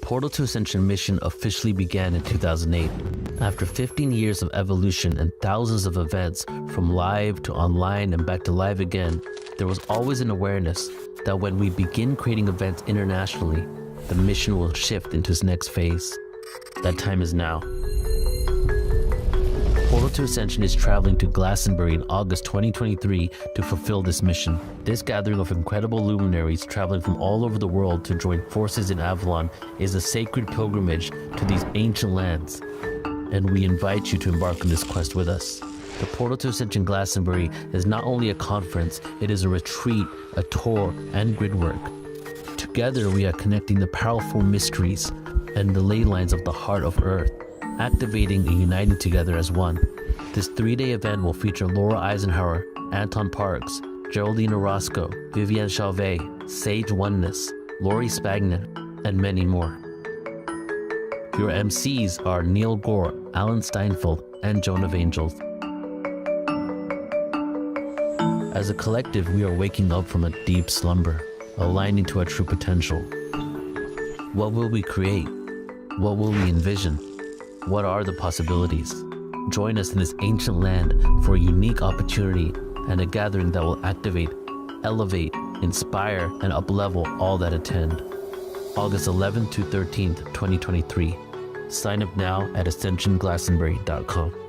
Portal to Ascension mission officially began in 2008. After 15 years of evolution and thousands of events, from live to online and back to live again, there was always an awareness that when we begin creating events internationally, the mission will shift into its next phase. That time is now. Portal to Ascension is traveling to Glastonbury in August 2023 to fulfill this mission. This gathering of incredible luminaries traveling from all over the world to join forces in Avalon is a sacred pilgrimage to these ancient lands, and we invite you to embark on this quest with us. The Portal to Ascension Glastonbury is not only a conference, it is a retreat, a tour, and grid work. Together we are connecting the powerful mysteries and the ley lines of the heart of Earth, activating and uniting together as one. This 3-day event will feature Laura Eisenhower, Anton Parks, Geraldine Orozco, Vivienne Chauvet, Sage Oneness, Lori Spagna, and many more. Your MCs are Neil Gore, Alan Steinfeld, and Joan of Angels. As a collective, we are waking up from a deep slumber, aligning to our true potential. What will we create? What will we envision? What are the possibilities? Join us in this ancient land for a unique opportunity and a gathering that will activate, elevate, inspire, and uplevel all that attend. August 11th to 13th, 2023. Sign up now at ascensionglastonbury.com.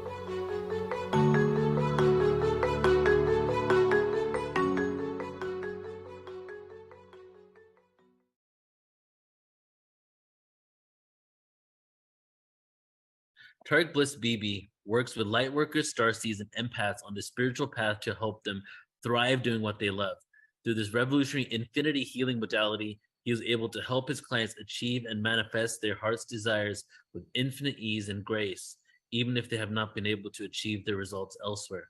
Tarek Bliss BB works with lightworkers, starseeds, and empaths on the spiritual path to help them thrive doing what they love. Through this revolutionary infinity healing modality, he is able to help his clients achieve and manifest their heart's desires with infinite ease and grace, even if they have not been able to achieve their results elsewhere.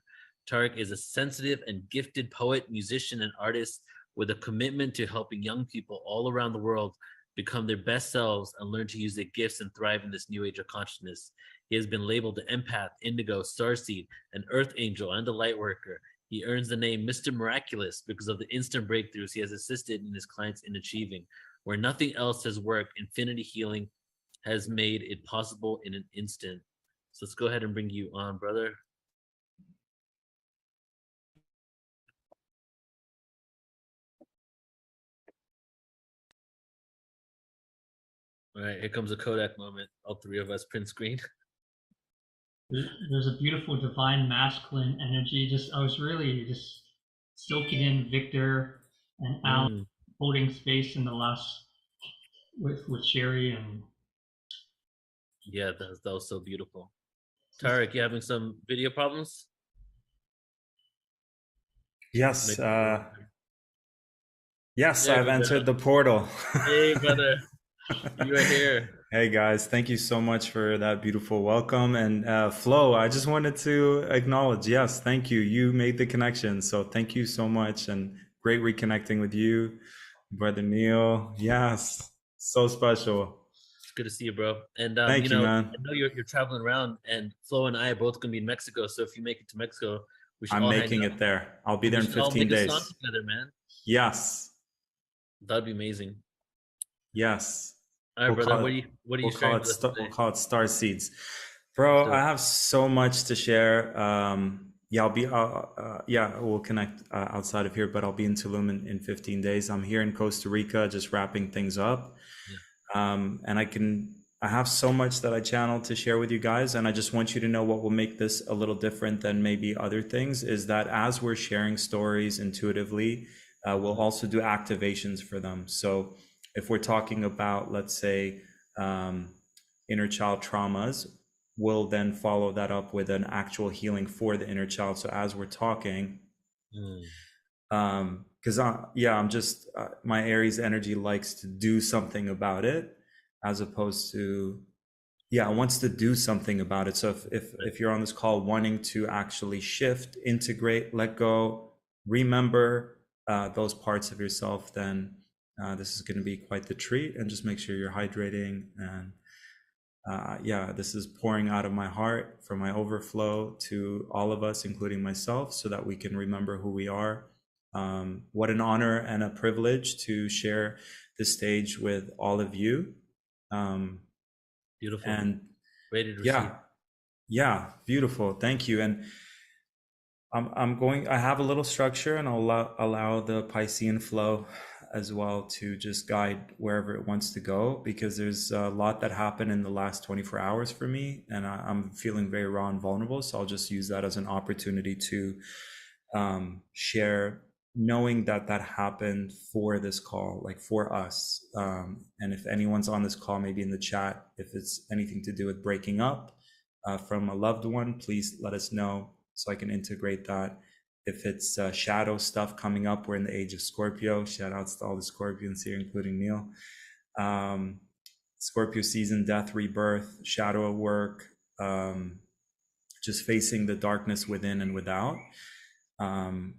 Tariq is a sensitive and gifted poet, musician, and artist with a commitment to helping young people all around the world become their best selves and learn to use their gifts and thrive in this new age of consciousness. He has been labeled the empath, indigo, starseed, an earth angel, and a lightworker. He earns the name Mr. Miraculous because of the instant breakthroughs he has assisted in his clients in achieving. Where nothing else has worked, infinity healing has made it possible in an instant. So let's go ahead and bring you on, brother. All right, here comes a Kodak moment. All three of us print screen. There's a beautiful divine masculine energy. I was really just soaking in Victor and Alan holding space in the last with Sherry and yeah, that was so beautiful. Tariq, you having some video problems? Yes. Yes, I've entered the portal. Hey, brother. You are here. Hey guys, thank you so much for that beautiful welcome. And Flo, I just wanted to acknowledge, yes, thank you. You made the connection. So thank you so much, and great reconnecting with you, brother Neil. Yes, so special. It's good to see you, bro. And thank you, man. I know you're traveling around, and Flo and I are both gonna be in Mexico. So if you make it to Mexico, we should I'm making it there. I'll be there in 15 days. All make a song together, man. Yes. That'd be amazing. Yes. All right, brother. What are you sharing? We'll call it Starseeds, bro. I have so much to share. We'll connect outside of here, but I'll be in Tulum in 15 days. I'm here in Costa Rica, just wrapping things up. Yeah. And I have so much that I channel to share with you guys, and I just want you to know what will make this a little different than maybe other things is that as we're sharing stories intuitively, we'll also do activations for them. So if we're talking about, let's say, inner child traumas, we'll then follow that up with an actual healing for the inner child. So as we're talking, because I'm just, my Aries energy likes to do something about it, as opposed to, wants to do something about it. So if you're on this call wanting to actually shift, integrate, let go, remember those parts of yourself, then this is going to be quite the treat. And just make sure you're hydrating. And this is pouring out of my heart from my overflow to all of us, including myself, so that we can remember who we are. What an honor and a privilege to share the stage with all of you. Beautiful. And ready to receive. Yeah, beautiful. Thank you. And I have a little structure, and I'll allow the Piscean flow as well to just guide wherever it wants to go, because there's a lot that happened in the last 24 hours for me, and I'm feeling very raw and vulnerable. So I'll just use that as an opportunity to share, knowing that that happened for this call, like for us. And if anyone's on this call, maybe in the chat, if it's anything to do with breaking up from a loved one, please let us know so I can integrate that. If it's shadow stuff coming up, we're in the age of Scorpio. Shout outs to all the Scorpions here, including Neil. Scorpio season, death, rebirth, shadow at work, just facing the darkness within and without.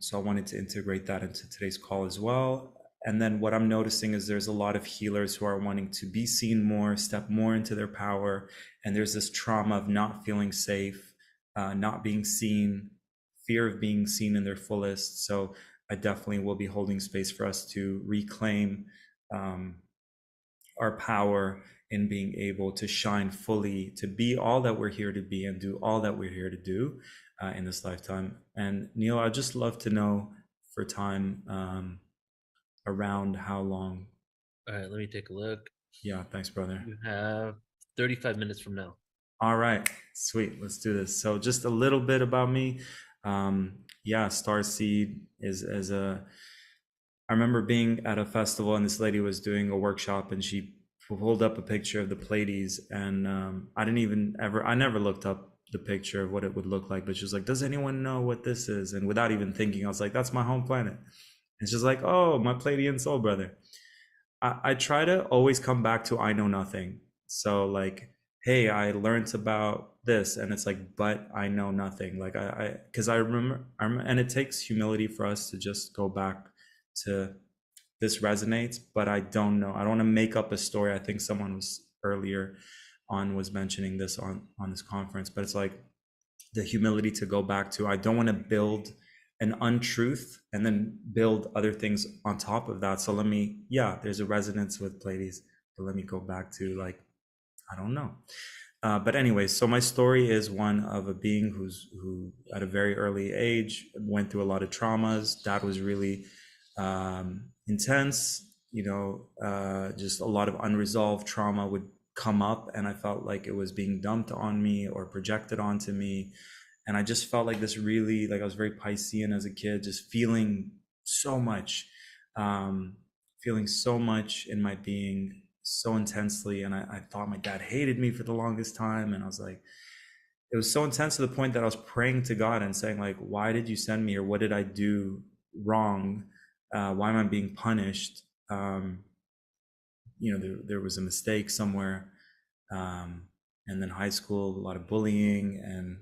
So I wanted to integrate that into today's call as well. And then what I'm noticing is there's a lot of healers who are wanting to be seen more, step more into their power. And there's this trauma of not feeling safe, not being seen, fear of being seen in their fullest. So I definitely will be holding space for us to reclaim our power in being able to shine fully, to be all that we're here to be and do all that we're here to do in this lifetime. And Neil, I'd just love to know for time around how long. All right, let me take a look. Yeah, thanks, brother. You have 35 minutes from now. All right, sweet. Let's do this. So just a little bit about me. Yeah, Starseed is a, I remember being at a festival and this lady was doing a workshop and she pulled up a picture of the Pleiades, and I never looked up the picture of what it would look like, but she was like, does anyone know what this is? And without even thinking, I was like, that's my home planet. And she's like, oh, my Pleiadian soul brother. I try to always come back to I know nothing. So like, hey, I learned about this, and it's like, but I know nothing. Like because I remember, and it takes humility for us to just go back to this resonates, but I don't know. I don't want to make up a story. I think someone was earlier on was mentioning this on this conference, but it's like the humility to go back to, I don't want to build an untruth and then build other things on top of that. So there's a resonance with Pleiades, but let me go back to like, I don't know. But anyway, so my story is one of a being who at a very early age went through a lot of traumas. Dad was really intense, just a lot of unresolved trauma would come up, and I felt like it was being dumped on me or projected onto me. And I just felt like this really, like I was very Piscean as a kid, just feeling so much in my being so intensely. And I thought my dad hated me for the longest time. And I was like, it was so intense to the point that I was praying to God and saying like, why did you send me? Or what did I do wrong? Why am I being punished? There was a mistake somewhere. And then high school, a lot of bullying and,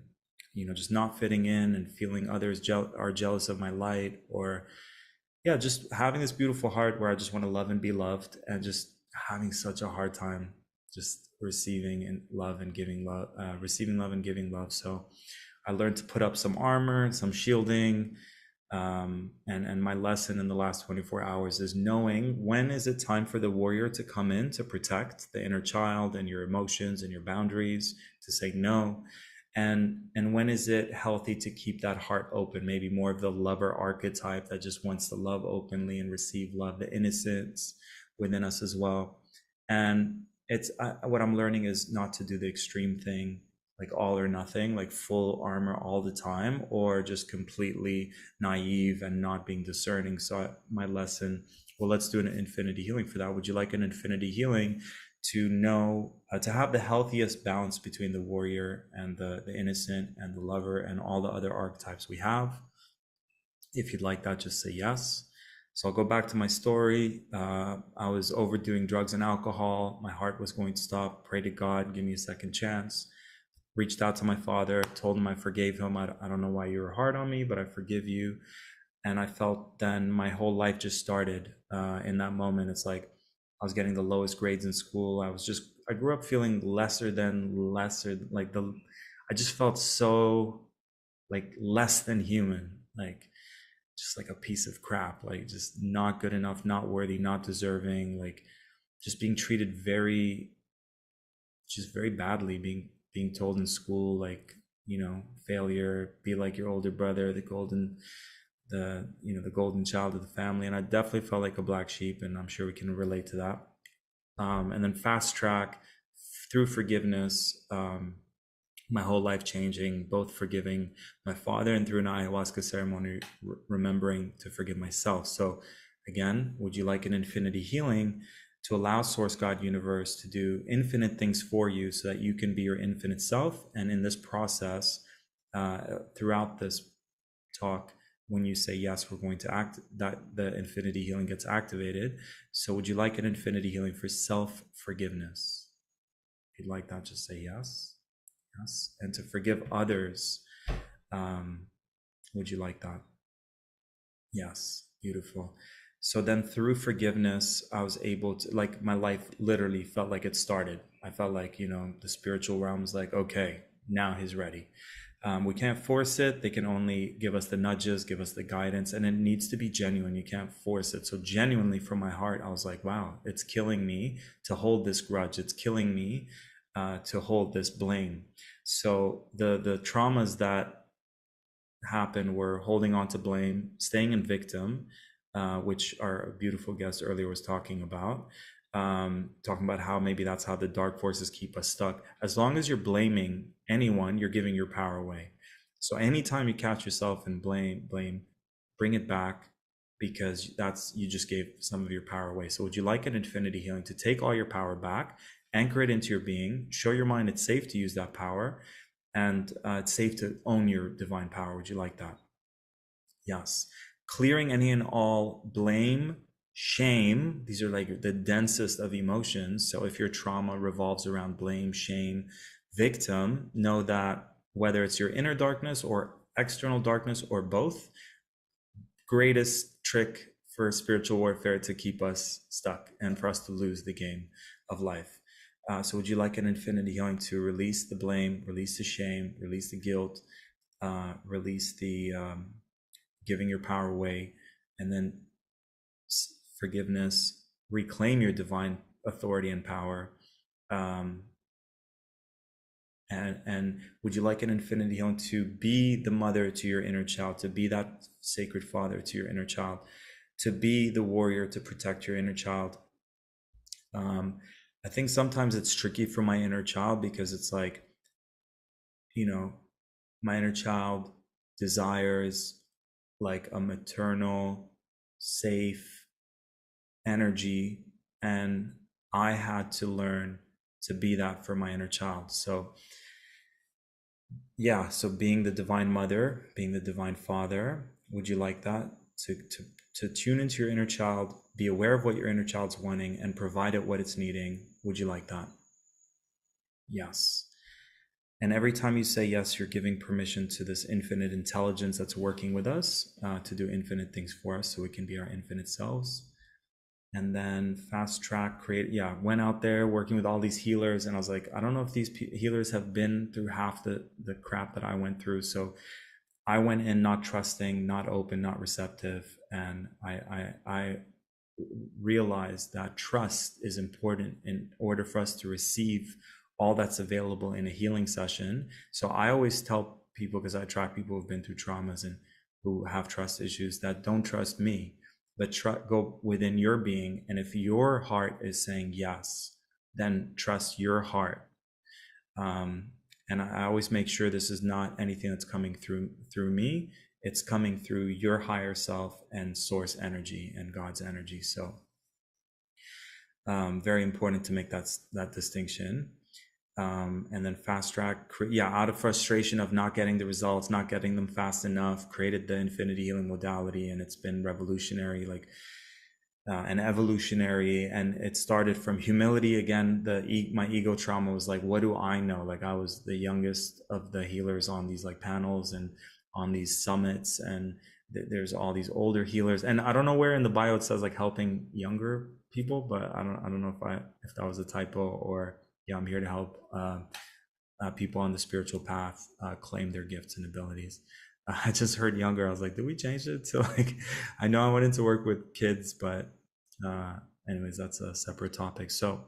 just not fitting in and feeling others are jealous of my light, or just having this beautiful heart where I just want to love and be loved, and just having such a hard time just receiving and love and giving love, receiving love and giving love. So I learned to put up some armor, some shielding. And my lesson in the last 24 hours is knowing when is it time for the warrior to come in to protect the inner child and your emotions and your boundaries, to say no, and when is it healthy to keep that heart open, maybe more of the lover archetype that just wants to love openly and receive love, the innocence within us as well. And it's what I'm learning is not to do the extreme thing, like all or nothing, like full armor all the time, or just completely naive and not being discerning. So my lesson, well, let's do an infinity healing for that. Would you like an infinity healing to know, to have the healthiest balance between the warrior and the innocent and the lover and all the other archetypes we have? If you'd like that, just say yes. So I'll go back to my story. I was overdoing drugs and alcohol. My heart was going to stop. Pray to God, give me a second chance. Reached out to my father, told him I forgave him. I don't know why you were hard on me, but I forgive you. And I felt then my whole life just started in that moment. It's like I was getting the lowest grades in school. I grew up feeling lesser, like I just felt so like less than human, like just like a piece of crap, like just not good enough, not worthy, not deserving, like just being treated very just very badly being told in school, like, failure, be like your older brother, the golden child of the family. And I definitely felt like a black sheep, and I'm sure we can relate to that. And then fast track through forgiveness, my whole life changing, both forgiving my father and through an ayahuasca ceremony, remembering to forgive myself. So again, would you like an infinity healing to allow Source God Universe to do infinite things for you so that you can be your infinite self? And in this process, throughout this talk, when you say yes, we're going to act, that the infinity healing gets activated. So would you like an infinity healing for self-forgiveness? If you'd like that, just say yes. Yes. And to forgive others, would you like that? Yes. Beautiful. So then through forgiveness, I was able to, like, my life literally felt like it started. I felt like, the spiritual realm was like, okay, now he's ready. We can't force it. They can only give us the nudges, give us the guidance, and it needs to be genuine. You can't force it. So genuinely from my heart, I was like, wow, it's killing me to hold this grudge. It's killing me to hold this blame. So the traumas that happened were holding on to blame, staying in victim, which our beautiful guest earlier was talking about how maybe that's how the dark forces keep us stuck. As long as you're blaming anyone, you're giving your power away. So anytime you catch yourself in blame, bring it back, because you just gave some of your power away. So would you like an infinity healing to take all your power back, anchor it into your being, show your mind it's safe to use that power, and it's safe to own your divine power? Would you like that? Yes. Clearing any and all blame, shame. These are like the densest of emotions. So if your trauma revolves around blame, shame, victim, know that whether it's your inner darkness or external darkness or both, greatest trick for spiritual warfare to keep us stuck and for us to lose the game of life. So would you like an infinity healing to release the blame, release the shame, release the guilt, release the giving your power away, and then forgiveness, reclaim your divine authority and power? And would you like an infinity healing to be the mother to your inner child, to be that sacred father to your inner child, to be the warrior to protect your inner child? I think sometimes it's tricky for my inner child, because it's like, my inner child desires like a maternal, safe energy, and I had to learn to be that for my inner child. So yeah, so being the divine mother, being the divine father, would you like that? To tune into your inner child, be aware of what your inner child's wanting, and provide it what it's needing. Would you like that? Yes. And every time you say yes, you're giving permission to this infinite intelligence that's working with us to do infinite things for us, so we can be our infinite selves. And then fast track, went out there working with all these healers, and I was like, I don't know if these healers have been through half the crap that I went through. So I went in not trusting, not open, not receptive, and I realized that trust is important in order for us to receive all that's available in a healing session. So I always tell people, because I attract people who've been through traumas and who have trust issues, that don't trust me, but go within your being. And if your heart is saying yes, then trust your heart. And I always make sure this is not anything that's coming through me. It's coming through your higher self and source energy and God's energy. So very important to make that distinction. And then fast track, out of frustration of not getting the results, not getting them fast enough, created the infinity healing modality, and it's been revolutionary, and evolutionary. And it started from humility. Again, my ego trauma was like, what do I know? Like, I was the youngest of the healers on these like panels and on these summits, and there's all these older healers, and I don't know where in the bio it says like helping younger people, but I don't know if that was a typo, or I'm here to help people on the spiritual path claim their gifts and abilities. I just heard younger. I was like, did we change it to like, I know I wanted to work with kids, but anyways, that's a separate topic. So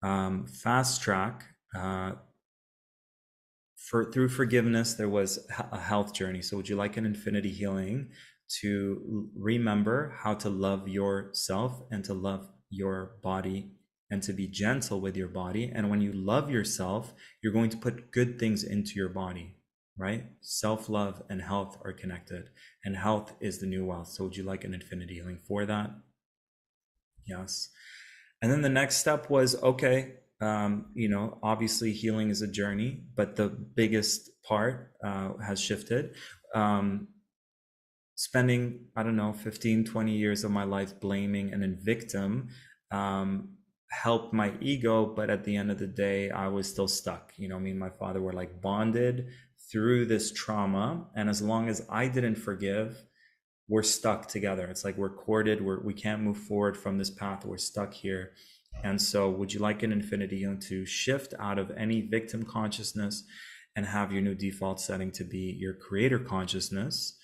Fast track, through forgiveness, there was a health journey. So would you like an infinity healing to remember how to love yourself and to love your body and to be gentle with your body? And when you love yourself, you're going to put good things into your body, right? Self-love and health are connected, and health is the new wealth. So would you like an infinity healing for that? Yes. And then the next step was, okay, obviously healing is a journey, but the biggest part has shifted. Spending, I don't know, 15, 20 years of my life blaming and in victim helped my ego, but at the end of the day, I was still stuck. Me and my father were like bonded through this trauma. And as long as I didn't forgive, we're stuck together. It's like we're corded, we can't move forward from this path, we're stuck here. And so would you like an infinity healing to shift out of any victim consciousness and have your new default setting to be your creator consciousness,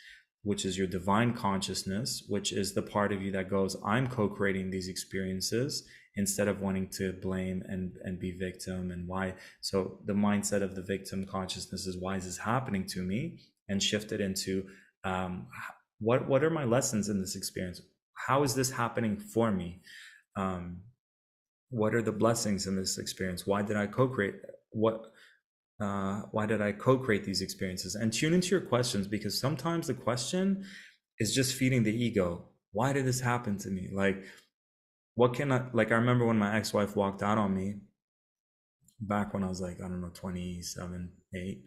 which is your divine consciousness, which is the part of you that goes, I'm co-creating these experiences, instead of wanting to blame and be victim and why. So the mindset of the victim consciousness is, why is this happening to me? And shift it into, what are my lessons in this experience? How is this happening for me? What are the blessings in this experience? Why did I co-create? Why did I co-create these experiences? And tune into your questions, because sometimes the question is just feeding the ego. Why did this happen to me? Like, what can I, like, I remember when my ex-wife walked out on me back when I was like, I don't know, 27, 8.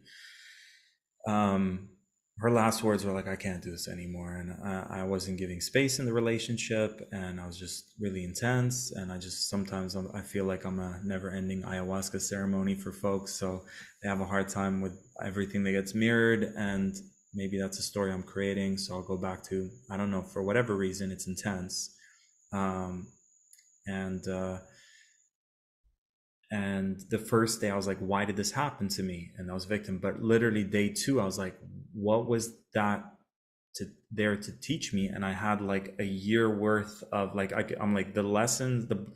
Her last words were like, I can't do this anymore. And I wasn't giving space in the relationship, and I was just really intense. And I just, sometimes I feel like I'm a never ending ayahuasca ceremony for folks. So they have a hard time with everything that gets mirrored. And maybe that's a story I'm creating. So I'll go back to, I don't know, for whatever reason, it's intense. And the first day I was like, why did this happen to me? And I was victim. But literally day 2, I was like, what was that there to teach me? And I had like a year worth of like, I'm like, the lessons, the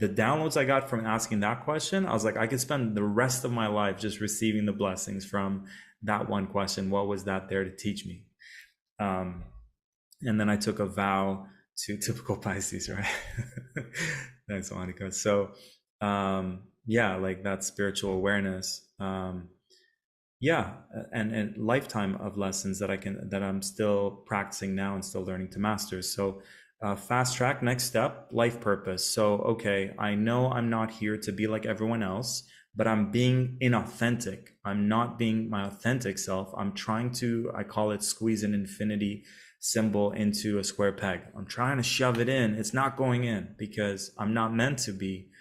downloads I got from asking that question, I was like, I could spend the rest of my life just receiving the blessings from that one question. What was that there to teach me? And then I took a vow to, typical Pisces, right? Thanks, Monica. So yeah, like that spiritual awareness, and lifetime of lessons that I'm still practicing now and still learning to master. So fast track, next step, life purpose. So okay, I know I'm not here to be like everyone else, but I'm being inauthentic. I'm not being my authentic self. I'm trying to, I call it squeeze an infinity symbol into a square peg. I'm trying to shove it in. It's not going in because I'm not meant to be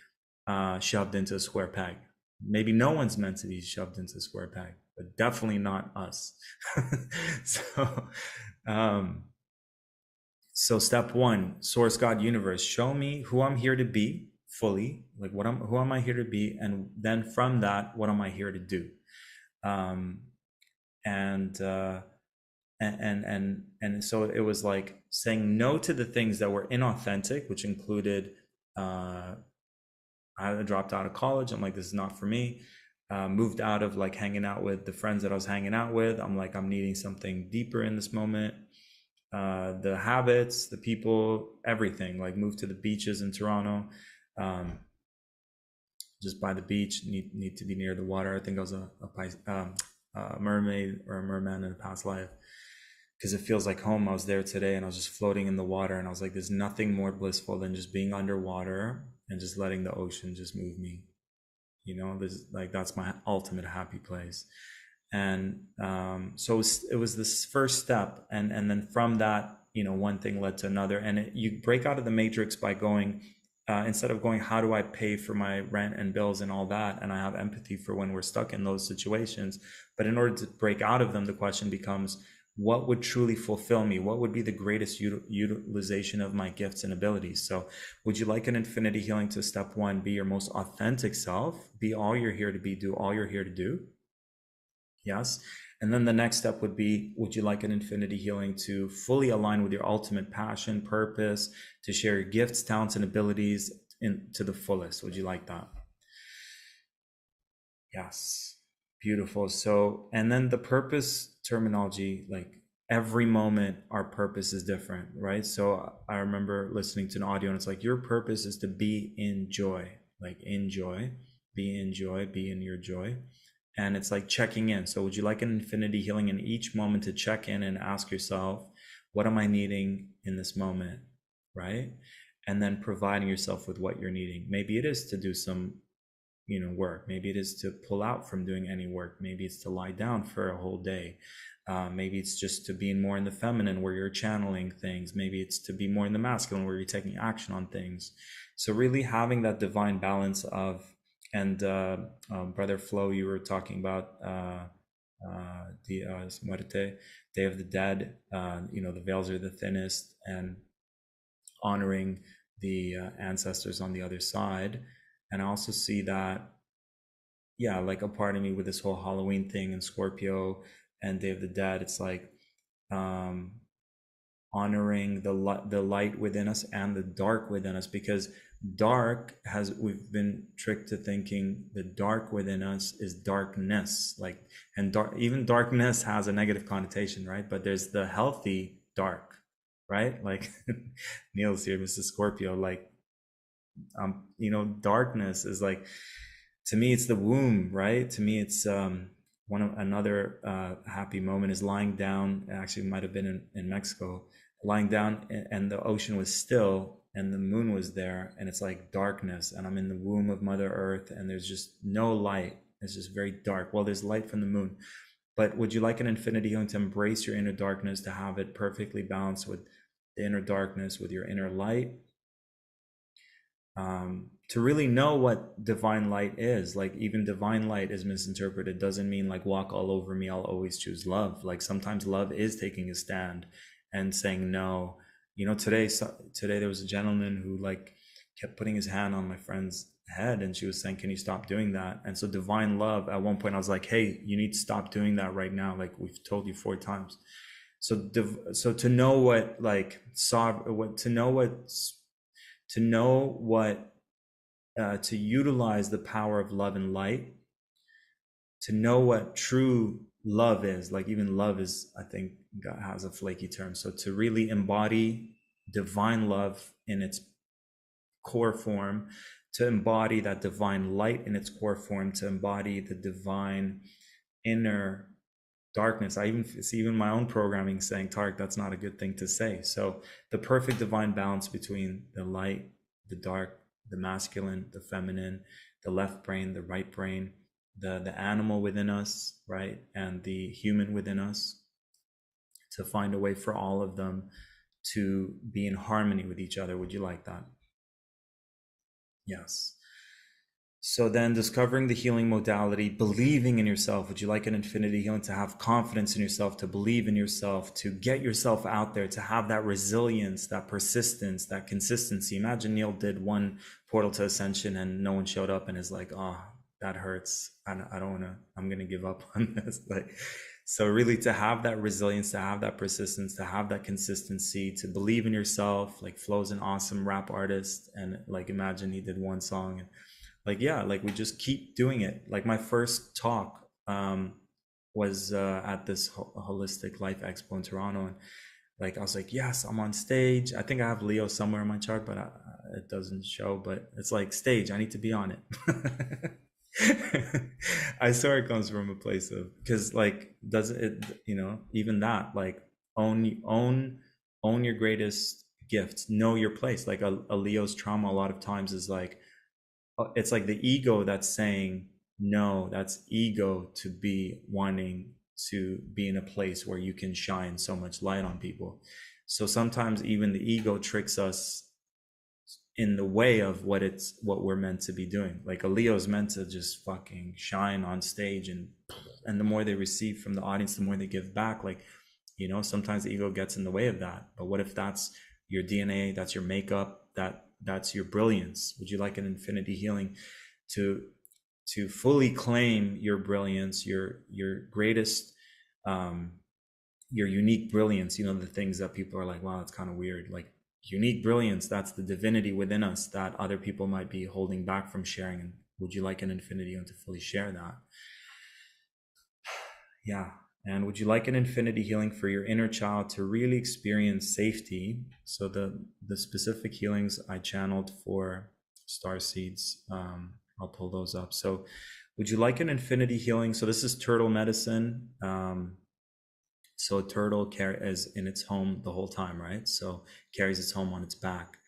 shoved into a square peg. Maybe no one's meant to be shoved into a square peg, but definitely not us. So step 1, source, God, universe, show me who I'm here to be fully, like who am I here to be? And then from that, what am I here to do? And so it was like saying no to the things that were inauthentic, which included, I dropped out of college. I'm like, this is not for me. Moved out of like hanging out with the friends that I was hanging out with. I'm like, I'm needing something deeper in this moment. The habits, the people, everything, like moved to the beaches in Toronto. Just by the beach, need to be near the water. I think I was a mermaid or a merman in a past life, because it feels like home. I was there today and I was just floating in the water, and I was like, there's nothing more blissful than just being underwater and just letting the ocean just move me. That's my ultimate happy place. And so it was this first step, and then from that, one thing led to another, and you break out of the matrix by going, instead of going, how do I pay for my rent and bills and all that? And I have empathy for when we're stuck in those situations. But in order to break out of them, the question becomes, what would truly fulfill me? What would be the greatest utilization of my gifts and abilities? So would you like an infinity healing to step 1, be your most authentic self, be all you're here to be, do all you're here to do? Yes. And then the next step would be, would you like an infinity healing to fully align with your ultimate passion, purpose, to share your gifts, talents, and abilities to the fullest? Would you like that? Yes. Beautiful. So, and then the purpose terminology, like every moment, our purpose is different, right? So I remember listening to an audio and it's like, your purpose is to be in joy, like enjoy, be in joy, be in your joy. And it's like checking in. So would you like an infinity healing in each moment to check in and ask yourself, what am I needing in this moment? Right. And then providing yourself with what you're needing. Maybe it is to do some work. Maybe it is to pull out from doing any work. Maybe it's to lie down for a whole day. Maybe it's just to be more in the feminine where you're channeling things. Maybe it's to be more in the masculine where you're taking action on things. So really having that divine balance of, and Brother Flo, you were talking about the Muerte, Day of the Dead, the veils are the thinnest, and honoring the ancestors on the other side. And I also see that, yeah, like a part of me with this whole Halloween thing and Scorpio and Day of the Dead, it's like honoring the light within us and the dark within us, because we've been tricked to thinking the dark within us is darkness, like, and even darkness has a negative connotation, right? But there's the healthy dark, right? Like Neil's here, Mrs. Scorpio, like darkness is like, to me it's the womb, right? To me it's another happy moment is lying down. Actually, it might have been in Mexico, lying down and the ocean was still and the moon was there, and it's like darkness, and I'm in the womb of Mother Earth, and there's just no light. It's just very dark. Well, there's light from the moon, but would you like an infinity healing to embrace your inner darkness, to have it perfectly balanced with the inner darkness, with your inner light? To really know what divine light is. Like, even divine light is misinterpreted. Doesn't mean like walk all over me, I'll always choose love. Like, sometimes love is taking a stand and saying no. Today there was a gentleman who like kept putting his hand on my friend's head, and she was saying, can you stop doing that? And so divine love, at one point I was like, hey, you need to stop doing that right now, like we've told you 4 times. So to know what like to utilize the power of love and light, to know what true love is. Like, even love is, I think, God has a flaky term. So to really embody divine love in its core form, to embody that divine light in its core form, to embody the divine inner darkness. I even see even my own programming saying, Tariq, that's not a good thing to say. So the perfect divine balance between the light, the dark, the masculine, the feminine, the left brain, the right brain, the animal within us, right, and the human within us, to find a way for all of them to be in harmony with each other. Would you like that? Yes. So then, discovering the healing modality, believing in yourself. Would you like an infinity healing to have confidence in yourself, to believe in yourself, to get yourself out there, to have that resilience, that persistence, that consistency? Imagine Neil did one portal to ascension and no one showed up and is like, oh, that hurts. I don't want to, I'm going to give up on this. Like, so really to have that resilience, to have that persistence, to have that consistency, to believe in yourself. Like, Flo's an awesome rap artist, and like, imagine he did one song and like, yeah, like we just keep doing it. Like, my first talk was at this holistic life expo in Toronto, and like I was like, yes, I'm on stage. I think I have Leo somewhere in my chart, but it doesn't show. But it's like, stage, I need to be on it. I swear it comes from a place of, because like, doesn't it, even that, like, own your greatest gifts, know your place. Like a Leo's trauma a lot of times is like, it's like the ego that's saying no. That's ego to be wanting to be in a place where you can shine so much light on people. So sometimes even the ego tricks us in the way of what we're meant to be doing. Like, a Leo's meant to just fucking shine on stage, and the more they receive from the audience, the more they give back. Like, sometimes the ego gets in the way of that. But what if that's your DNA, that's your makeup, that's your brilliance? Would you like an infinity healing to fully claim your brilliance, your greatest, your unique brilliance? The things that people are like, wow, it's kind of weird. Like, unique brilliance, that's the divinity within us that other people might be holding back from sharing. And Would you like an infinity healing to fully share that? Yeah. And would you like an infinity healing for your inner child to really experience safety? So the specific healings I channeled for Starseeds, I'll pull those up. So would you like an infinity healing? So this is turtle medicine. So a turtle is in its home the whole time, right? So carries its home on its back.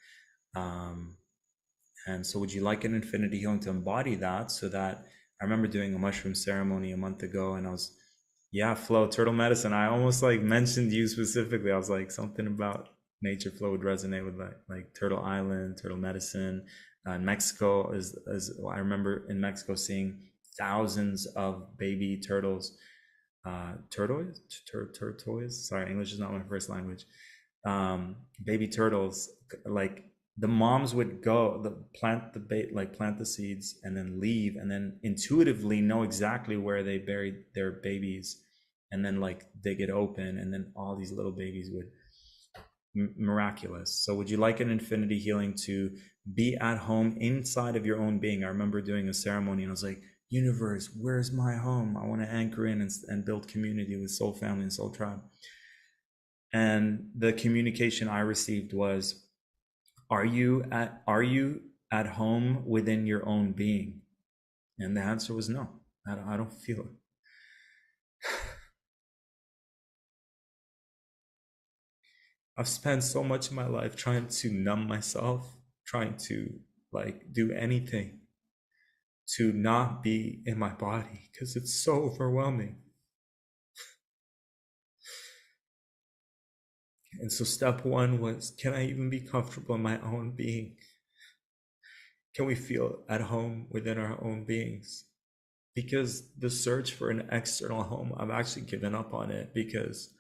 And so would you like an infinity healing to embody that? So that I remember doing a mushroom ceremony a month ago, and I was, yeah, flow, turtle medicine. I almost like mentioned you specifically. I was like, something about nature flow would resonate with like Turtle Island, turtle medicine. In Mexico, is I remember in Mexico seeing thousands of baby turtles. Tortoise? Sorry, English is not my first language. Baby turtles, like the moms would go plant the seeds and then leave, and then intuitively know exactly where they buried their babies, and then like dig it open, and then all these little babies would miraculous. So would you like an infinity healing to be at home inside of your own being? I remember doing a ceremony and I was like, universe, where's my home? I want to anchor in and build community with soul family and soul tribe. And the communication I received was, are you at home within your own being? And the answer was no. I don't feel it. I've spent so much of my life trying to numb myself, trying to like do anything to not be in my body because it's so overwhelming. And so step one was, can I even be comfortable in my own being? Can we feel at home within our own beings? Because the search for an external home, I've actually given up on it, because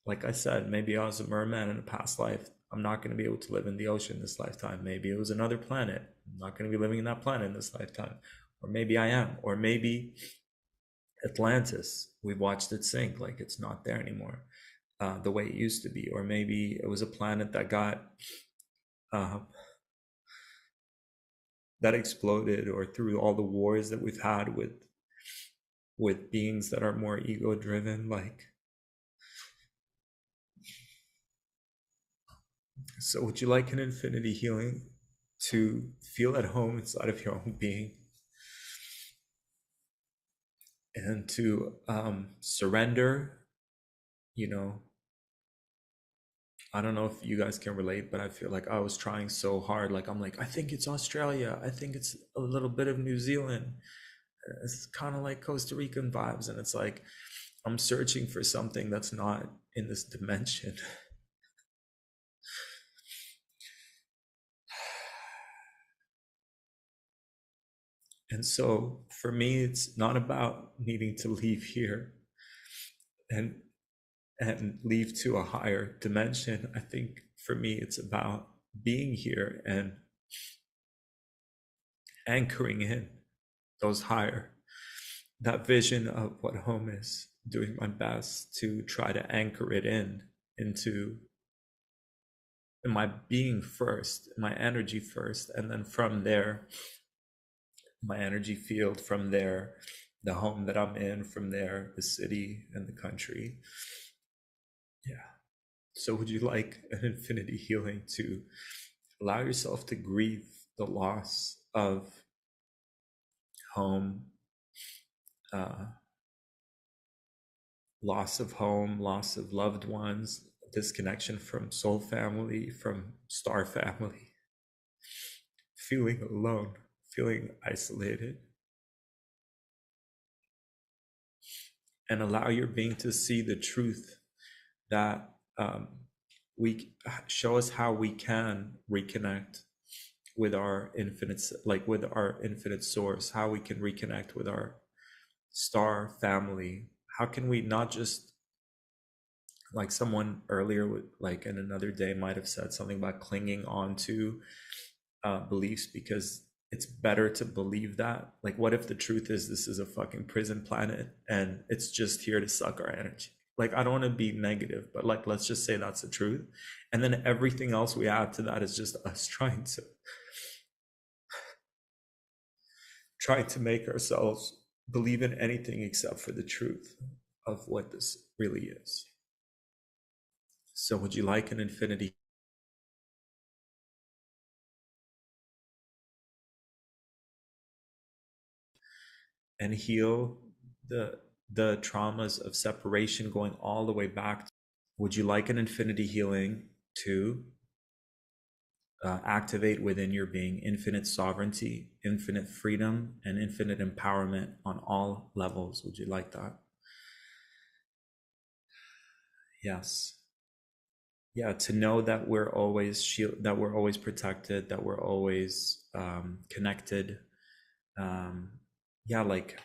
like I said, maybe I was a merman in a past life. I'm not going to be able to live in the ocean this lifetime. Maybe it was another planet. I'm not going to be living in that planet in this lifetime. Or maybe I am. Or maybe Atlantis, we've watched it sink, like it's not there anymore, the way it used to be. Or maybe it was a planet that got that exploded, or through all the wars that we've had with beings that are more ego driven. Like, so would you like an infinity healing to feel at home inside of your own being, and to surrender? You know, I don't know if you guys can relate, but I feel like I was trying so hard. Like, I'm like, I think it's Australia. I think it's a little bit of New Zealand. It's kind of like Costa Rican vibes. And it's like, I'm searching for something that's not in this dimension. And so for me, it's not about needing to leave here and leave to a higher dimension. I think for me, it's about being here and anchoring in those higher, that vision of what home is, doing my best to try to anchor it into my being first, my energy first, and then from there, my energy field, from there, the home that I'm in, from there, the city and the country. Yeah. So would you like an infinity healing to allow yourself to grieve the loss of home, loss of home, loss of loved ones, disconnection from soul family, from star family, feeling alone, feeling isolated, and allow your being to see the truth that we show us how we can reconnect with our infinite, like with our infinite source, how we can reconnect with our star family. How can we not just, like someone earlier, like in another day might have said something about clinging on to beliefs, because it's better to believe that. Like, what if the truth is this is a fucking prison planet and it's just here to suck our energy? Like, I don't want to be negative, but like, let's just say that's the truth. And then everything else we add to that is just us trying to trying to make ourselves believe in anything except for the truth of what this really is. So would you like an infinity and heal the traumas of separation going all the way back? Would you like an infinity healing to activate within your being infinite sovereignty, infinite freedom, and infinite empowerment on all levels? Would you like that? Yes. Yeah, to know that we're always that we're always protected, that we're always connected. Yeah, like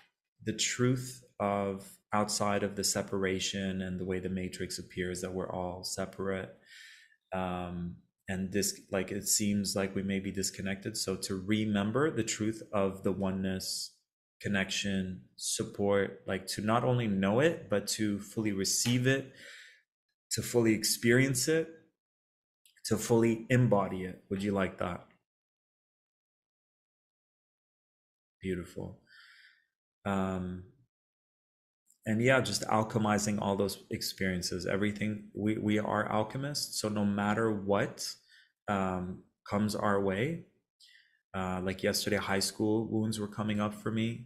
the truth of outside of the separation and the way the matrix appears, that we're all separate. And this, like, it seems like we may be disconnected. So to remember the truth of the oneness, connection, support, like to not only know it, but to fully receive it, to fully experience it, to fully embody it. Would you like that? Beautiful. And yeah, just alchemizing all those experiences, everything. We are alchemists, so no matter what comes our way, like yesterday, high school wounds were coming up for me,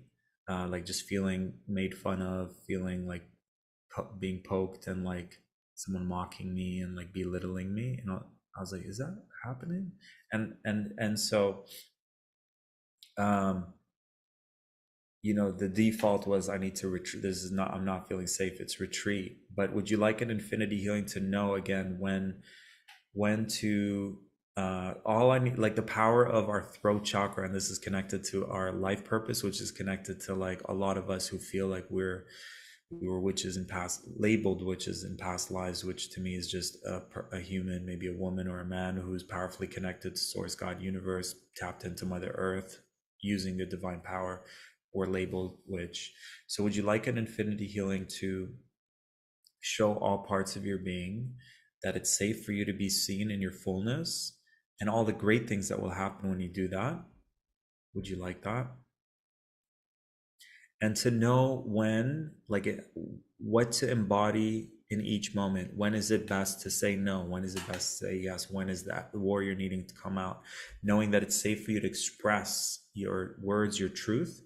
like just feeling made fun of, feeling like being poked and like someone mocking me and like belittling me. You know, I was like, is that happening? And so you know, the default was I need to retreat. This is not, I'm not feeling safe. It's retreat. But would you like an infinity healing to know again when to all I need, like the power of our throat chakra, and this is connected to our life purpose, which is connected to like a lot of us who feel like we were witches in past, labeled witches in past lives, which to me is just a human, maybe a woman or a man who's powerfully connected to source, God, universe, tapped into Mother Earth, using the divine power, or labeled witch. So would you like an infinity healing to show all parts of your being that it's safe for you to be seen in your fullness and all the great things that will happen when you do that? Would you like that? And to know when, like what to embody in each moment. When is it best to say no? When is it best to say yes? When is that the warrior needing to come out? Knowing that it's safe for you to express your words, your truth,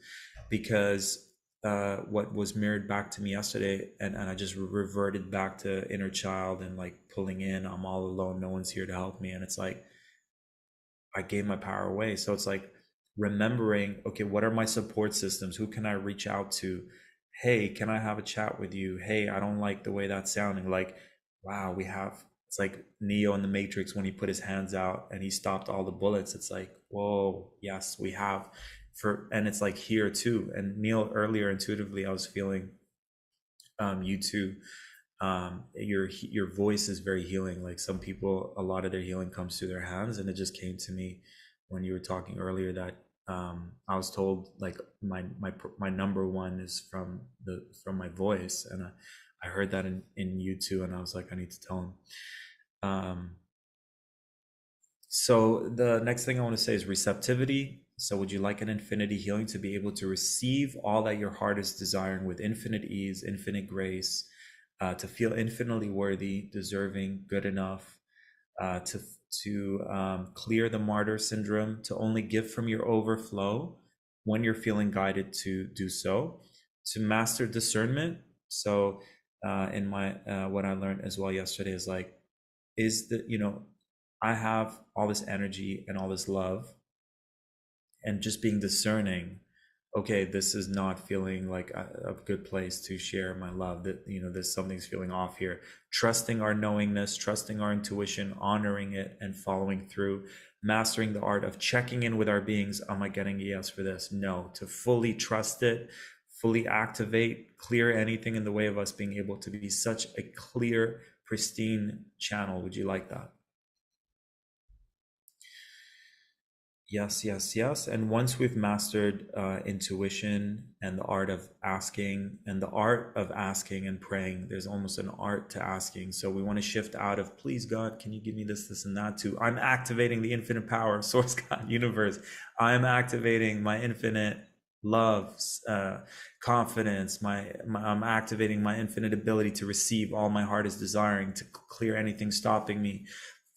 because what was mirrored back to me yesterday, and I just reverted back to inner child and like pulling in, I'm all alone, no one's here to help me. And it's like, I gave my power away. So it's like remembering, okay, what are my support systems? Who can I reach out to? Hey, can I have a chat with you? Hey, I don't like the way that's sounding. Like, wow, we have, it's like Neo in the Matrix when he put his hands out and he stopped all the bullets. It's like, whoa, yes, we have and it's like here too. And Neil, earlier intuitively, I was feeling you too. Your voice is very healing. Like some people, a lot of their healing comes through their hands, and it just came to me when you were talking earlier that I was told like my number one is from my voice, and I heard that in you too, and I was like, I need to tell him. So the next thing I want to say is receptivity. So would you like an infinity healing to be able to receive all that your heart is desiring with infinite ease, infinite grace, to feel infinitely worthy, deserving, good enough, to clear the martyr syndrome, to only give from your overflow when you're feeling guided to do so, to master discernment. So in my what I learned as well yesterday is like, I have all this energy and all this love, and just being discerning, okay, this is not feeling like a good place to share my love, that there's something's feeling off here. Trusting our knowingness, trusting our intuition, honoring it and following through, mastering the art of checking in with our beings. Am I getting a yes for this? No. To fully trust it, fully activate, clear anything in the way of us being able to be such a clear, pristine channel. Would you like that? Yes, yes, yes. And once we've mastered intuition and the art of asking and and praying, there's almost an art to asking. So we want to shift out of, please God, can you give me this, this, and that, to I'm activating the infinite power of source, God, universe. I'm activating my infinite love, confidence. I'm activating my infinite ability to receive all my heart is desiring, to clear anything stopping me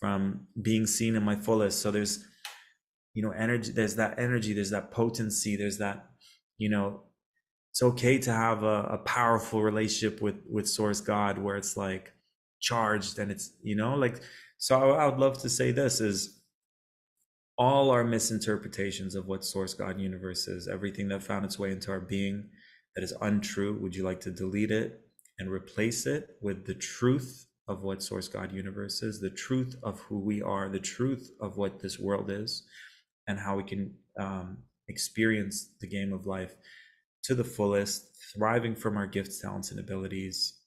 from being seen in my fullest. So there's, energy. There's that energy. There's that potency. There's that, it's okay to have a powerful relationship with Source God, where it's like charged and it's, like. So I would love to say this is, all our misinterpretations of what Source God Universe is, everything that found its way into our being that is untrue, would you like to delete it and replace it with the truth of what Source God Universe is, the truth of who we are, the truth of what this world is, and how we can experience the game of life to the fullest, thriving from our gifts, talents, and abilities,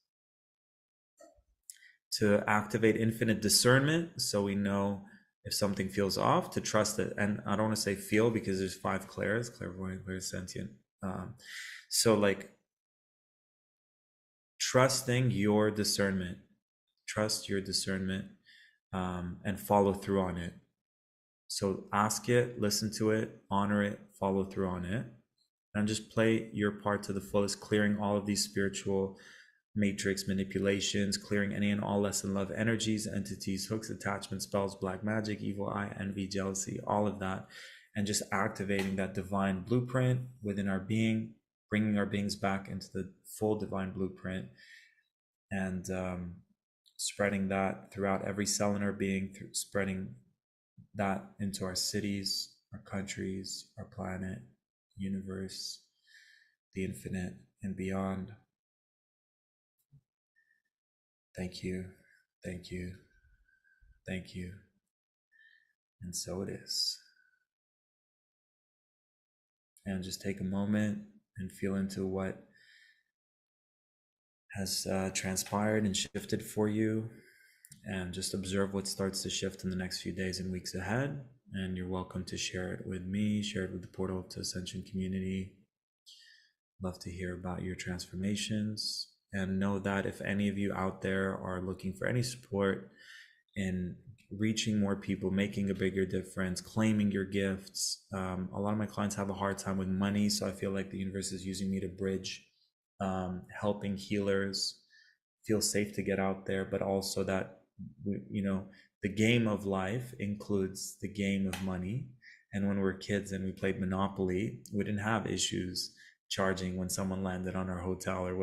to activate infinite discernment so we know if something feels off, to trust it. And I don't want to say feel, because there's 5 clairs: clairvoyant, clairsentient. So like, trusting your discernment, trust your discernment, and follow through on it. So ask it, listen to it, honor it, follow through on it, and just play your part to the fullest, clearing all of these spiritual matrix manipulations, clearing any and all less than love energies, entities, hooks, attachments, spells, black magic, evil eye, envy, jealousy, all of that, and just activating that divine blueprint within our being, bringing our beings back into the full divine blueprint, and spreading that throughout every cell in our being, spreading that into our cities, our countries, our planet, universe, the infinite, and beyond. Thank you, thank you, thank you. And so it is. And just take a moment and feel into what has transpired and shifted for you, and just observe what starts to shift in the next few days and weeks ahead. And you're welcome to share it with me, share it with the Portal to Ascension community. Love to hear about your transformations. And know that if any of you out there are looking for any support in reaching more people, making a bigger difference, claiming your gifts, a lot of my clients have a hard time with money, so I feel like the universe is using me to bridge, helping healers feel safe to get out there, but also that, the game of life includes the game of money. And when we were kids and we played Monopoly, we didn't have issues charging when someone landed on our hotel or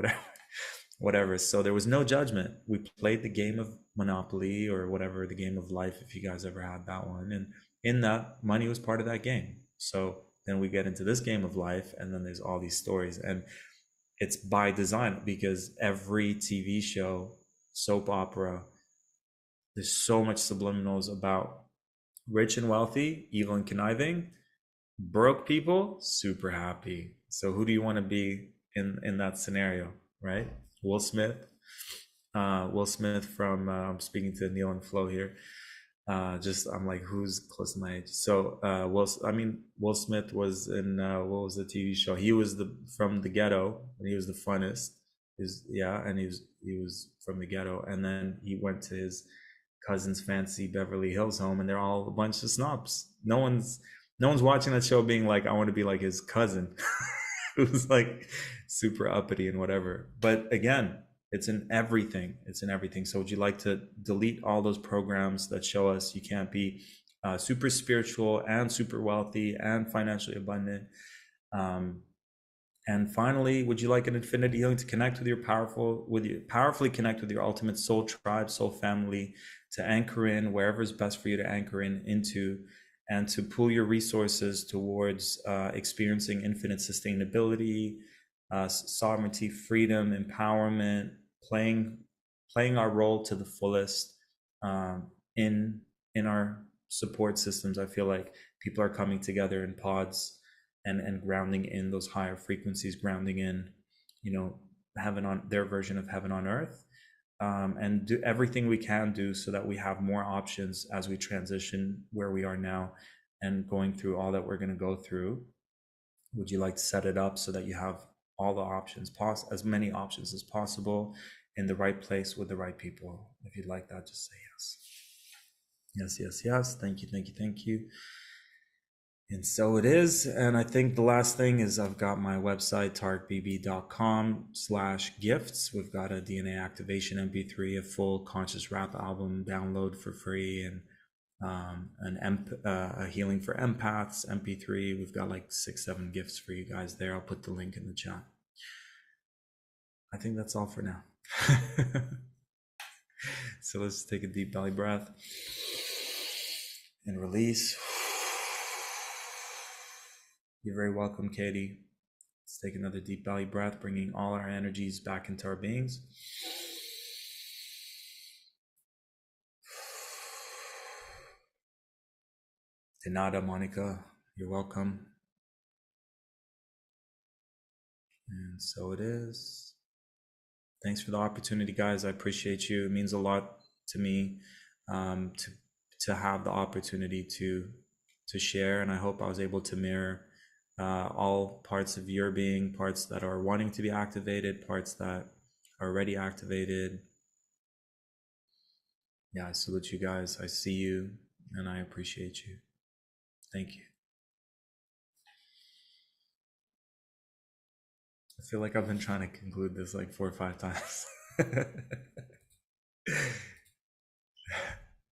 whatever. So there was no judgment. We played the game of Monopoly, or whatever, the game of life, if you guys ever had that one. And in that, money was part of that game. So then we get into this game of life, and then there's all these stories. And it's by design, because every TV show, soap opera, there's so much subliminals about rich and wealthy, evil and conniving, broke people, super happy. So who do you want to be in that scenario, right? Will Smith from speaking to Neil and Flo here. I'm like, who's close to my age? So Will Smith was in what was the TV show? He was from the ghetto, and he was the funnest. And he was from the ghetto, and then he went to his cousin's fancy Beverly Hills home, and they're all a bunch of snobs. No one's watching that show being like, I want to be like his cousin who's like super uppity and whatever. But again, it's in everything. So would you like to delete all those programs that show us you can't be super spiritual and super wealthy and financially abundant? And finally, would you like an infinity healing to connect with powerfully connect with your ultimate soul tribe, soul family, to anchor in wherever is best for you to anchor into, and to pool your resources towards experiencing infinite sustainability, sovereignty, freedom, empowerment, playing our role to the fullest in our support systems? I feel like people are coming together in pods and grounding in those higher frequencies, grounding in, heaven on their version of heaven on earth, and do everything we can do so that we have more options as we transition where we are now and going through all that we're going to go through. Would you like to set it up so that you have all the options, as many options as possible, in the right place with the right people? If you'd like that, just say yes. Yes. Thank you. And so it is. And I think the last thing is I've got my website, tarikbb.com/gifts. We've got a DNA activation MP3, a full conscious rap album download for free, and a healing for empaths MP3. We've got like 6-7 gifts for you guys there. I'll put the link in the chat. I think that's all for now. So let's take a deep belly breath and release. You're very welcome, Katie. Let's take another deep belly breath, bringing all our energies back into our beings. De nada, Monica. You're welcome. And so it is. Thanks for the opportunity, guys. I appreciate you. It means a lot to me to have the opportunity to share, and I hope I was able to mirror all parts of your being, parts that are wanting to be activated, parts that are already activated. Yeah, I salute you guys. I see you, and I appreciate you. Thank you. I feel like I've been trying to conclude this like 4 or 5 times.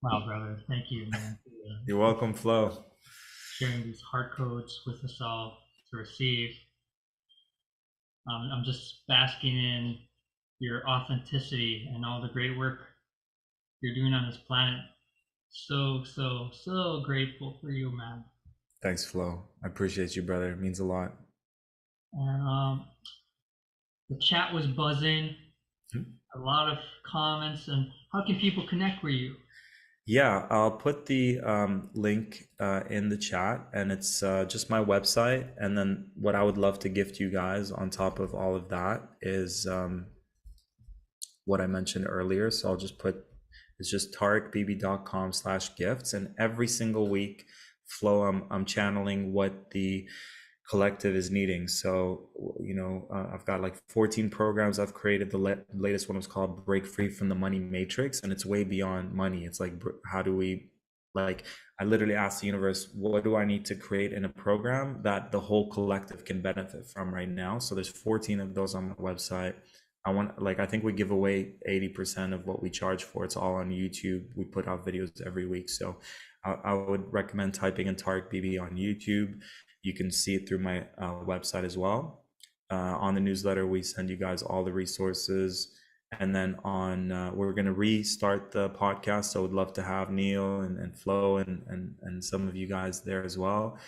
Wow, brother. Thank you, man. You're welcome, Flo. Sharing these heart codes with us all to receive. I'm just basking in your authenticity and all the great work you're doing on this planet. So grateful for you, man. Thanks, Flo. I appreciate you, brother. It means a lot. And the chat was buzzing. A lot of comments. And how can people connect with you? Yeah, I'll put the link in the chat, and it's just my website. And then what I would love to gift you guys on top of all of that is what I mentioned earlier. So I'll just put, it's just tarikbb.com/gifts. And every single week, Flo, I'm channeling what the collective is needing. So, you know, I've got like 14 programs I've created. The latest one was called Break Free from the Money Matrix, and it's way beyond money. It's like, how do we, like, I literally asked the universe, what do I need to create in a program that the whole collective can benefit from right now? So there's 14 of those on my website. I think we give away 80% of what we charge for. It's all on YouTube. We put out videos every week. So I would recommend typing in Tarek BB on YouTube. You can see it through my website as well. On the newsletter, we send you guys all the resources. And then we're going to restart the podcast. So I would love to have Neil and Flo and some of you guys there as well.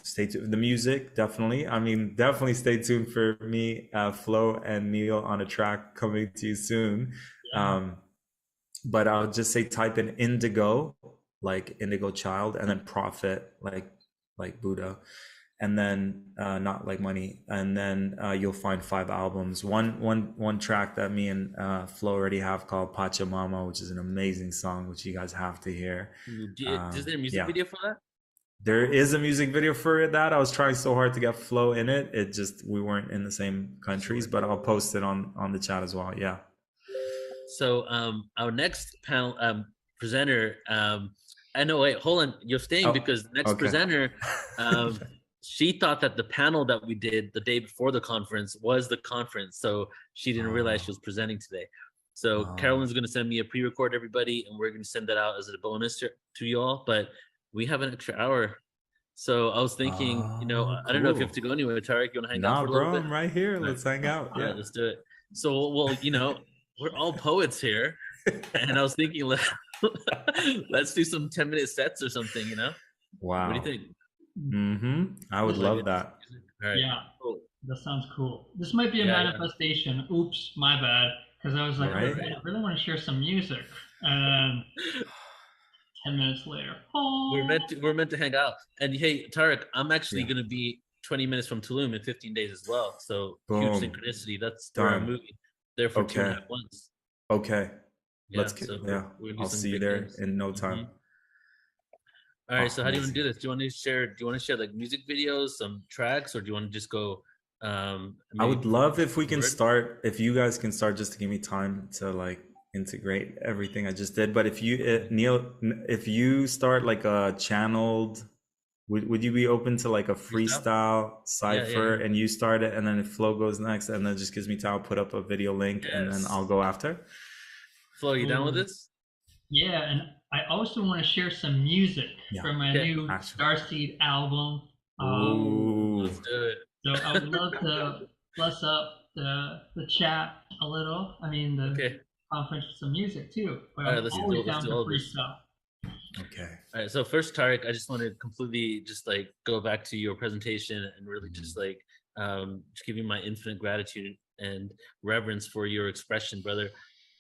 Stay tuned. The music, definitely. I mean, definitely stay tuned for me, Flo and Neil on a track coming to you soon. Yeah. But I'll just say type in Indigo, like Indigo Child, and then Prophet, like Buddha, and then not like money, and then you'll find 5 albums. One track that me and Flo already have called Pachamama, which is an amazing song, which you guys have to hear. Is there a music video for that? There is a music video for that. I was trying so hard to get Flo in it. It just, we weren't in the same countries, but I'll post it on the chat as well. Yeah. So our next panel presenter, I know, wait, hold on. You're staying because the next presenter, she thought that the panel that we did the day before the conference was the conference. So she didn't realize she was presenting today. So Carolyn's going to send me a pre-record, everybody, and we're going to send that out as a bonus to you all. But we have an extra hour. So I was thinking, I don't know if you have to go anywhere. Tariq, you want to hang out for a little bit? I'm right here. Let's hang out. All right, let's do it. So, well, we're all poets here. And I was thinking, let's do some 10-minute sets or something, Wow. What do you think? Mm-hmm. I would love that. All right. Yeah, cool. That sounds cool. This might be a manifestation. Yeah. Oops, my bad. Because I was like, I really want to share some music. And 10 minutes later, we're meant to hang out. And hey, Tariq, I'm actually going to be 20 minutes from Tulum in 15 days as well. So huge synchronicity. That's where I'm moving. There for 2.5 months. Okay. Yeah, I'll see you there in no time. Mm-hmm. All right. So how do you want to do this? Do you want to share like music videos, some tracks, or do you want to just go? I would love if we can start. If you guys can start, just to give me time to like integrate everything I just did. But if you, Neil, if you start like a channeled Would you be open to like a freestyle cipher Yeah. and you start it and then if Flo goes next and then just gives me time, I'll put up a video link and then I'll go after? Flo, are you down with this? Yeah, and I also want to share some music from my new Starseed album. Let's do it. So I would love to bless up the chat a little. I mean, the conference with some music too. But I'm always down for freestyle. Okay. All right. So first, Tariq, I just want to completely just like go back to your presentation and really just like just give you my infinite gratitude and reverence for your expression, brother.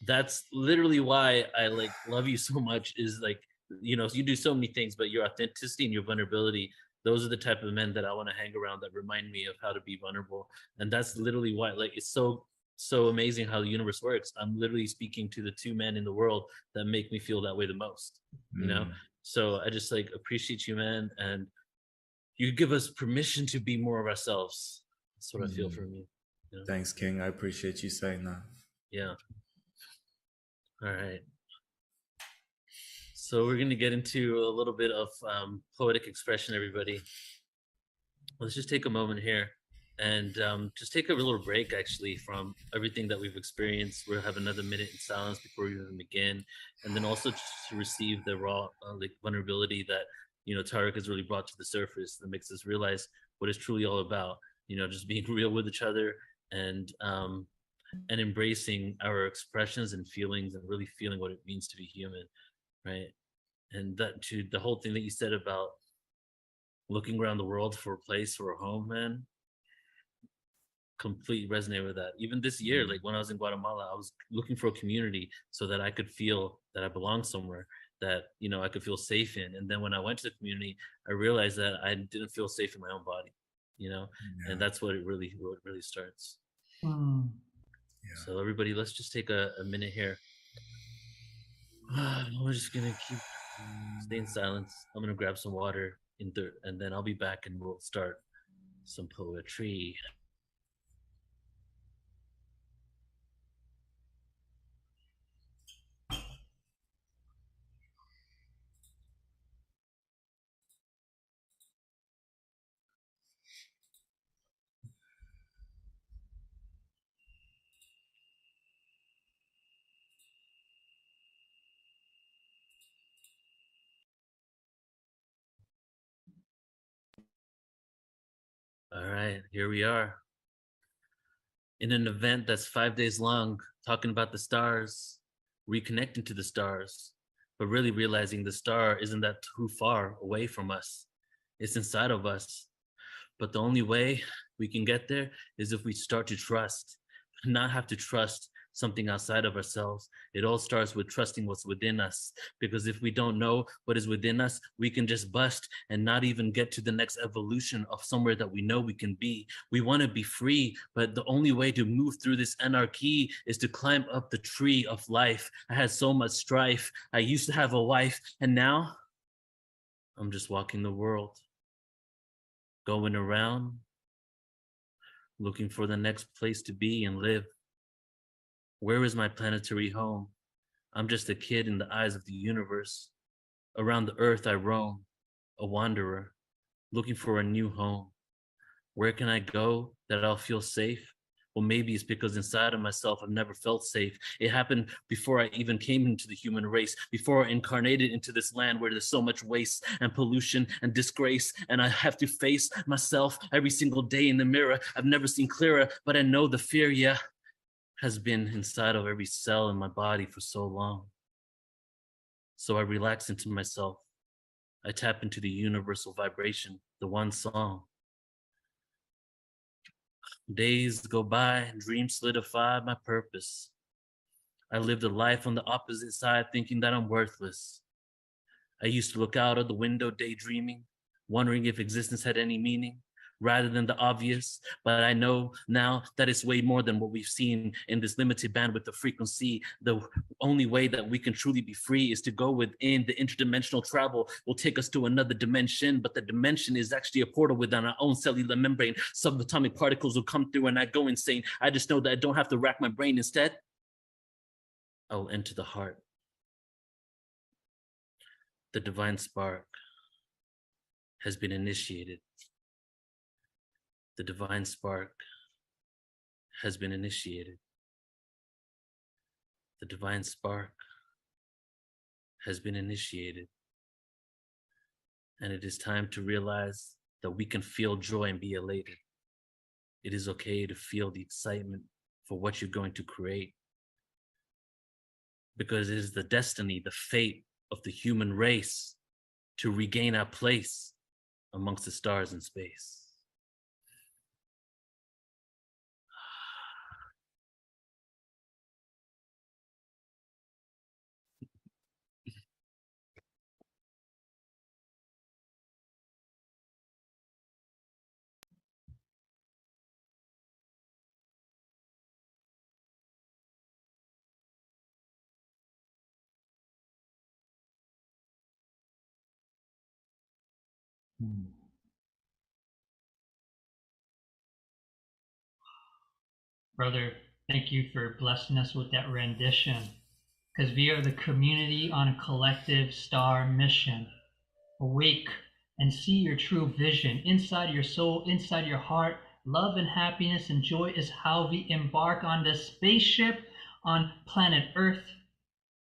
That's literally why I like love you so much. Is like, you know, you do so many things, but your authenticity and your vulnerability, those are the type of men that I want to hang around, that remind me of how to be vulnerable. And that's literally why, like, it's so amazing how the universe works. I'm literally speaking to the two men in the world that make me feel that way the most, you know? So I just like appreciate you, man. And you give us permission to be more of ourselves. That's what I feel from you. You know? Thanks, King. I appreciate you saying that. Yeah. All right. So we're going to get into a little bit of poetic expression, everybody. Let's just take a moment here and just take a little break, actually, from everything that we've experienced. We'll have another minute in silence before we even begin. And then also just to receive the raw like vulnerability that, you know, Tariq has really brought to the surface that makes us realize what it's truly all about, you know, just being real with each other and embracing our expressions and feelings and really feeling what it means to be human, right? And that to the whole thing that you said about looking around the world for a place or a home, man, completely resonate with that. Even this year, like when I was in Guatemala, I was looking for a community so that I could feel that I belong somewhere, that, you know, I could feel safe in. And then when I went to the community, I realized that I didn't feel safe in my own body, you know, and that's what it really starts. So everybody, let's just take a minute here. We're just gonna stay in silence. I'm gonna grab some water and then I'll be back and we'll start some poetry. All right, here we are. In an event that's 5 days long, talking about the stars, reconnecting to the stars, but really realizing the star isn't that too far away from us. It's inside of us. But the only way we can get there is if we start to trust, not have to trust something outside of ourselves. It all starts with trusting what's within us. Because if we don't know what is within us, we can just bust and not even get to the next evolution of somewhere that we know we can be. We want to be free, but the only way to move through this anarchy is to climb up the tree of life. I had so much strife. I used to have a wife, and now I'm just walking the world, going around, looking for the next place to be and live. Where is my planetary home? I'm just a kid in the eyes of the universe. Around the earth I roam, a wanderer, looking for a new home. Where can I go that I'll feel safe? Well, maybe it's because inside of myself I've never felt safe. It happened before I even came into the human race, before I incarnated into this land where there's so much waste and pollution and disgrace, and I have to face myself every single day in the mirror. I've never seen clearer, but I know the fear, yeah, has been inside of every cell in my body for so long. So I relax into myself. I tap into the universal vibration, the one song. Days go by and dreams solidify my purpose. I lived a life on the opposite side, thinking that I'm worthless. I used to look out of the window daydreaming, wondering if existence had any meaning, rather than the obvious. But I know now that it's way more than what we've seen in this limited bandwidth of frequency. The only way that we can truly be free is to go within. The interdimensional travel will take us to another dimension, but the dimension is actually a portal within our own cellular membrane. Subatomic particles will come through and I go insane. I just know that I don't have to rack my brain. Instead, I will enter the heart, the divine spark, has been initiated. The divine spark has been initiated. The divine spark has been initiated. And it is time to realize that we can feel joy and be elated. It is okay to feel the excitement for what you're going to create, because it is the destiny, the fate of the human race to regain our place amongst the stars in space. Brother, thank you for blessing us with that rendition, because we are the community on a collective star mission. Awake and see your true vision inside your soul, inside your heart. Love and happiness and joy is how we embark on this spaceship on planet Earth.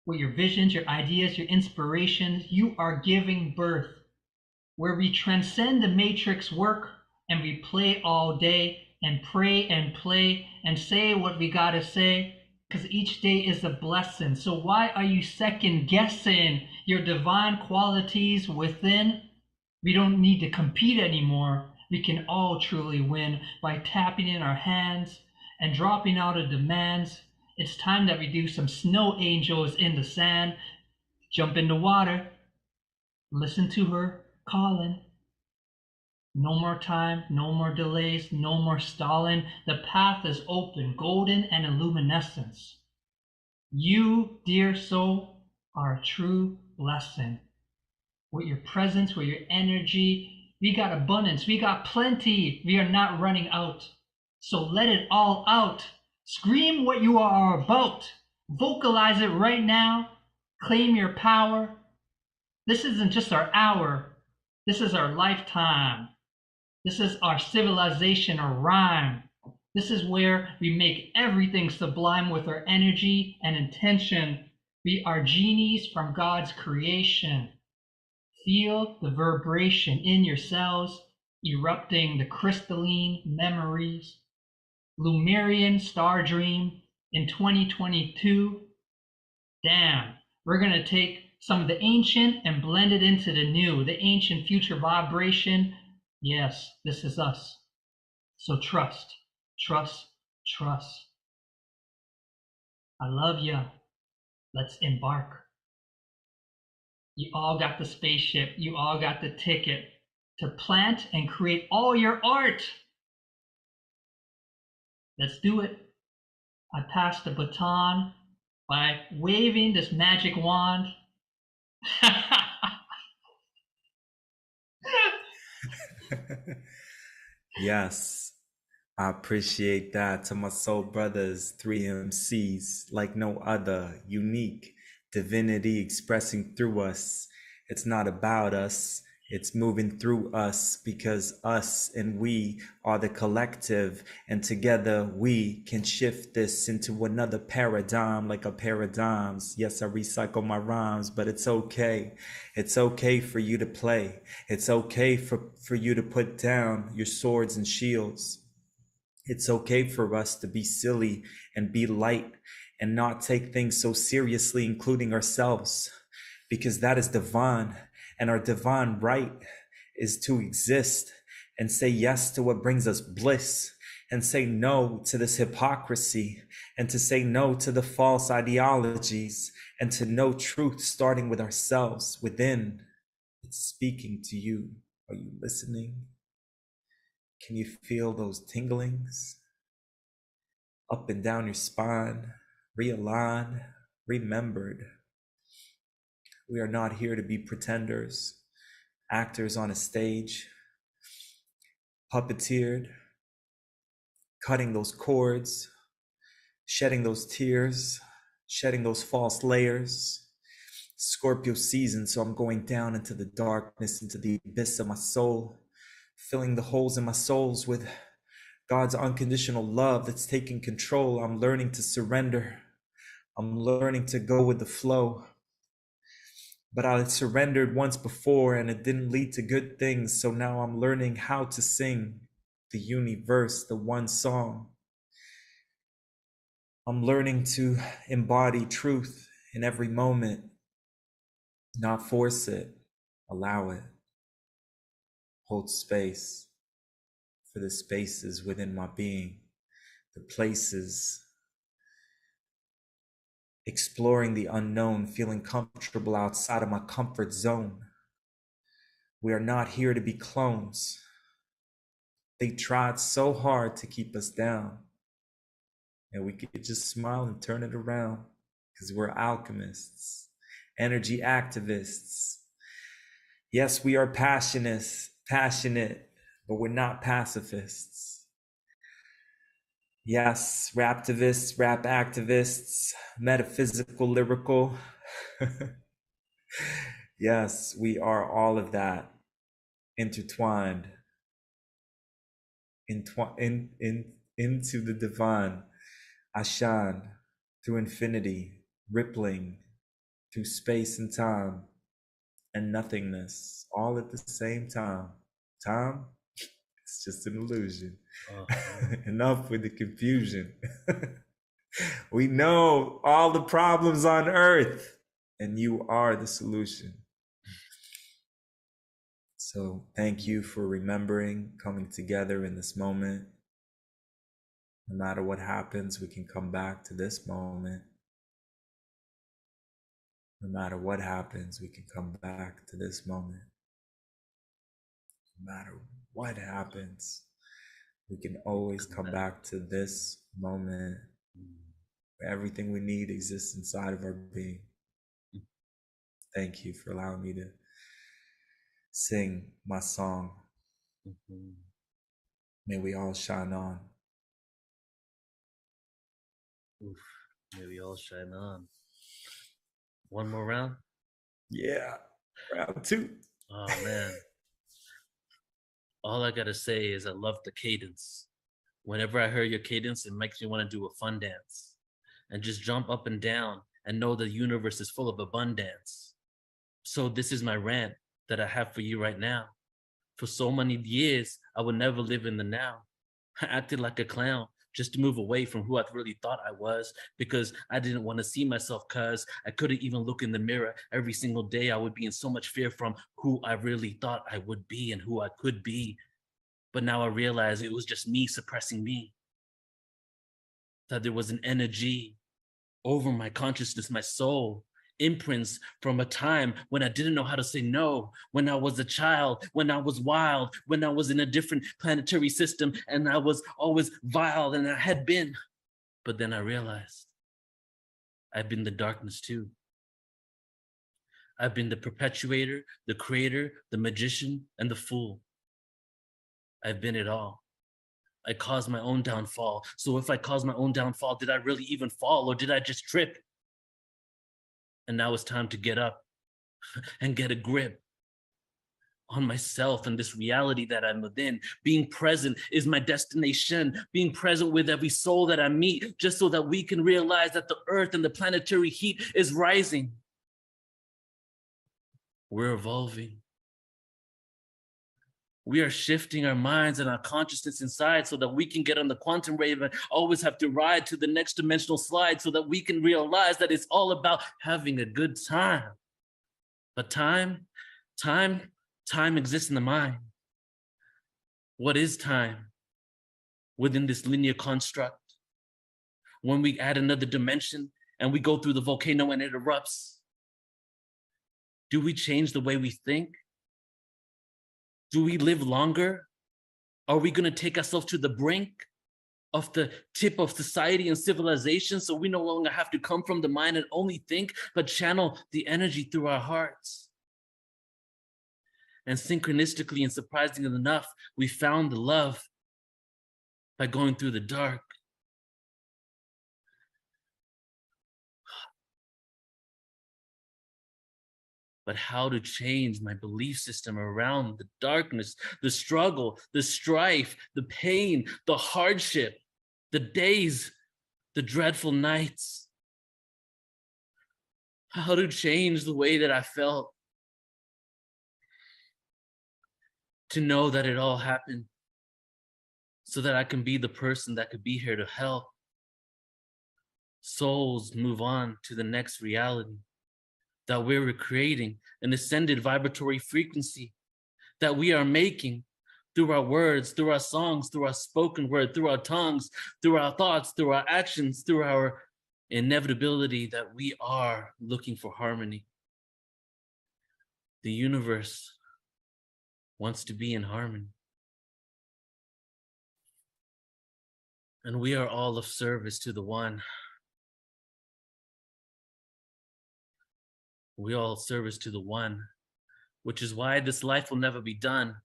With your visions, your ideas, your inspirations, you are giving birth, where we transcend the matrix work and we play all day and pray and play and say what we gotta say, because each day is a blessing. So why are you second guessing your divine qualities within? We don't need to compete anymore. We can all truly win by tapping in our hands and dropping out of demands. It's time that we do some snow angels in the sand. Jump in the water. Listen to her calling. No more time, no more delays, no more stalling. The path is open, golden and a luminescence. You, dear soul, are a true blessing. With your presence, with your energy, we got abundance, we got plenty. We are not running out. So let it all out. Scream what you are about. Vocalize it right now. Claim your power. This isn't just our hour. This is our lifetime. This is our civilization or rhyme. This is where we make everything sublime with our energy and intention. We are genies from God's creation. Feel the vibration in your cells, erupting the crystalline memories. Lumerian star dream in 2022. Damn, we're going to take some of the ancient and blend it into the new, the ancient future vibration. Yes, this is us. So trust, trust, trust. I love ya. Let's embark. You all got the spaceship. You all got the ticket to plant and create all your art. Let's do it. I pass the baton by waving this magic wand. Yes, I appreciate that. To my soul brothers, 3MCs like no other, unique divinity expressing through us. It's not about us, it's moving through us, because us and we are the collective, and together we can shift this into another paradigm, like a paradigms. Yes, I recycle my rhymes, but it's okay. It's okay for you to play. It's okay for you to put down your swords and shields. It's okay for us to be silly and be light and not take things so seriously, including ourselves, because that is divine. And our divine right is to exist and say yes to what brings us bliss, and say no to this hypocrisy, and to say no to the false ideologies, and to know truth starting with ourselves within. It's speaking to you. Are you listening? Can you feel those tinglings up and down your spine? Realign, remembered. We are not here to be pretenders, actors on a stage, puppeteered, cutting those cords, shedding those tears, shedding those false layers, Scorpio season, so I'm going down into the darkness, into the abyss of my soul, filling the holes in my souls with God's unconditional love that's taking control. I'm learning to surrender. I'm learning to go with the flow. But I had surrendered once before and it didn't lead to good things. So now I'm learning how to sing the universe, the one song. I'm learning to embody truth in every moment, not force it, allow it, hold space for the spaces within my being, the places, exploring the unknown, feeling comfortable outside of my comfort zone. We are not here to be clones. They tried so hard to keep us down, and we could just smile and turn it around because we're alchemists, energy activists. Yes, we are passionate, but we're not pacifists. Yes, raptivists, rap activists, metaphysical, lyrical. Yes, we are all of that intertwined into the divine, Ashan, through infinity, rippling through space and time and nothingness, all at the same time. Time, it's just an illusion. Enough with the confusion. We know all the problems on earth, and you are the solution. So thank you for remembering, coming together in this moment. No matter what happens, we can come back to this moment. No matter what happens, we can come back to this moment. No matter what happens, we can always come back to this moment where everything we need exists inside of our being. Thank you for allowing me to sing my song. May we all shine on. Oof, may we all shine on. One more round? Yeah, round 2. Oh, man. All I gotta say is I love the cadence. Whenever I hear your cadence, it makes me want to do a fun dance and just jump up and down and know the universe is full of abundance. So this is my rant that I have for you right now. For so many years, I would never live in the now. I acted like a clown just to move away from who I really thought I was because I didn't want to see myself because I couldn't even look in the mirror. Every single day I would be in so much fear from who I really thought I would be and who I could be. But now I realize it was just me suppressing me. That there was an energy over my consciousness, my soul, imprints from a time when I didn't know how to say no, when I was a child, when I was wild, when I was in a different planetary system, and I was always vile, and I had been. But then I realized I've been the darkness too. I've been the perpetuator, the creator, the magician, and the fool. I've been it all. I caused my own downfall. So if I caused my own downfall, did I really even fall, or did I just trip? And now it's time to get up and get a grip on myself and this reality that I'm within. Being present is my destination. Being present with every soul that I meet, just so that we can realize that the earth and the planetary heat is rising. We're evolving. We are shifting our minds and our consciousness inside so that we can get on the quantum wave and always have to ride to the next dimensional slide so that we can realize that it's all about having a good time. But time exists in the mind. What is time within this linear construct? When we add another dimension and we go through the volcano and it erupts, do we change the way we think? Do we live longer? Are we going to take ourselves to the brink of the tip of society and civilization so we no longer have to come from the mind and only think, but channel the energy through our hearts? And synchronistically and surprisingly enough, we found the love by going through the dark. but how to change my belief system around the darkness, the struggle, the strife, the pain, the hardship, the days, the dreadful nights. How to change the way that I felt. To know that it all happened so that I can be the person that could be here to help souls move on to the next reality, that we're creating an ascended vibratory frequency that we are making through our words, through our songs, through our spoken word, through our tongues, through our thoughts, through our actions, through our inevitability, that we are looking for harmony. The universe wants to be in harmony. And we are all of service to the one. We all service to the one, which is why this life will never be done.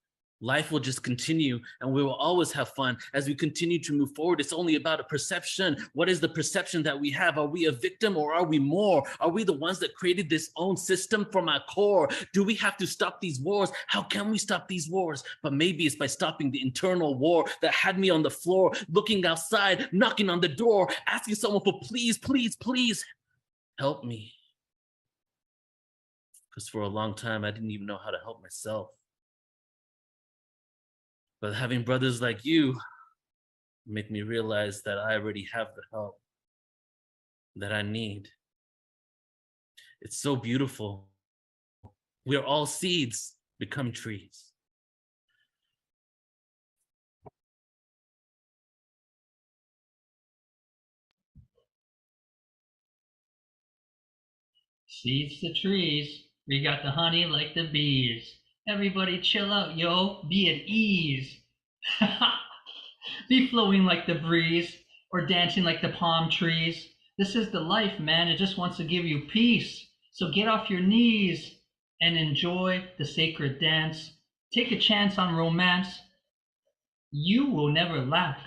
Life will just continue, and we will always have fun as we continue to move forward. It's only about a perception. What is the perception that we have? Are we a victim or are we more? Are we the ones that created this own system from our core? Do we have to stop these wars? How can we stop these wars? But maybe it's by stopping the internal war that had me on the floor, looking outside, knocking on the door, asking someone for please, please, please help me. Because for a long time, I didn't even know how to help myself. But having brothers like you make me realize that I already have the help that I need. It's so beautiful. We are all seeds become trees. Seeds to trees. We got the honey like the bees. Everybody chill out, yo. Be at ease. Be flowing like the breeze or dancing like the palm trees. This is the life, man. It just wants to give you peace. So get off your knees and enjoy the sacred dance. Take a chance on romance. You will never lack.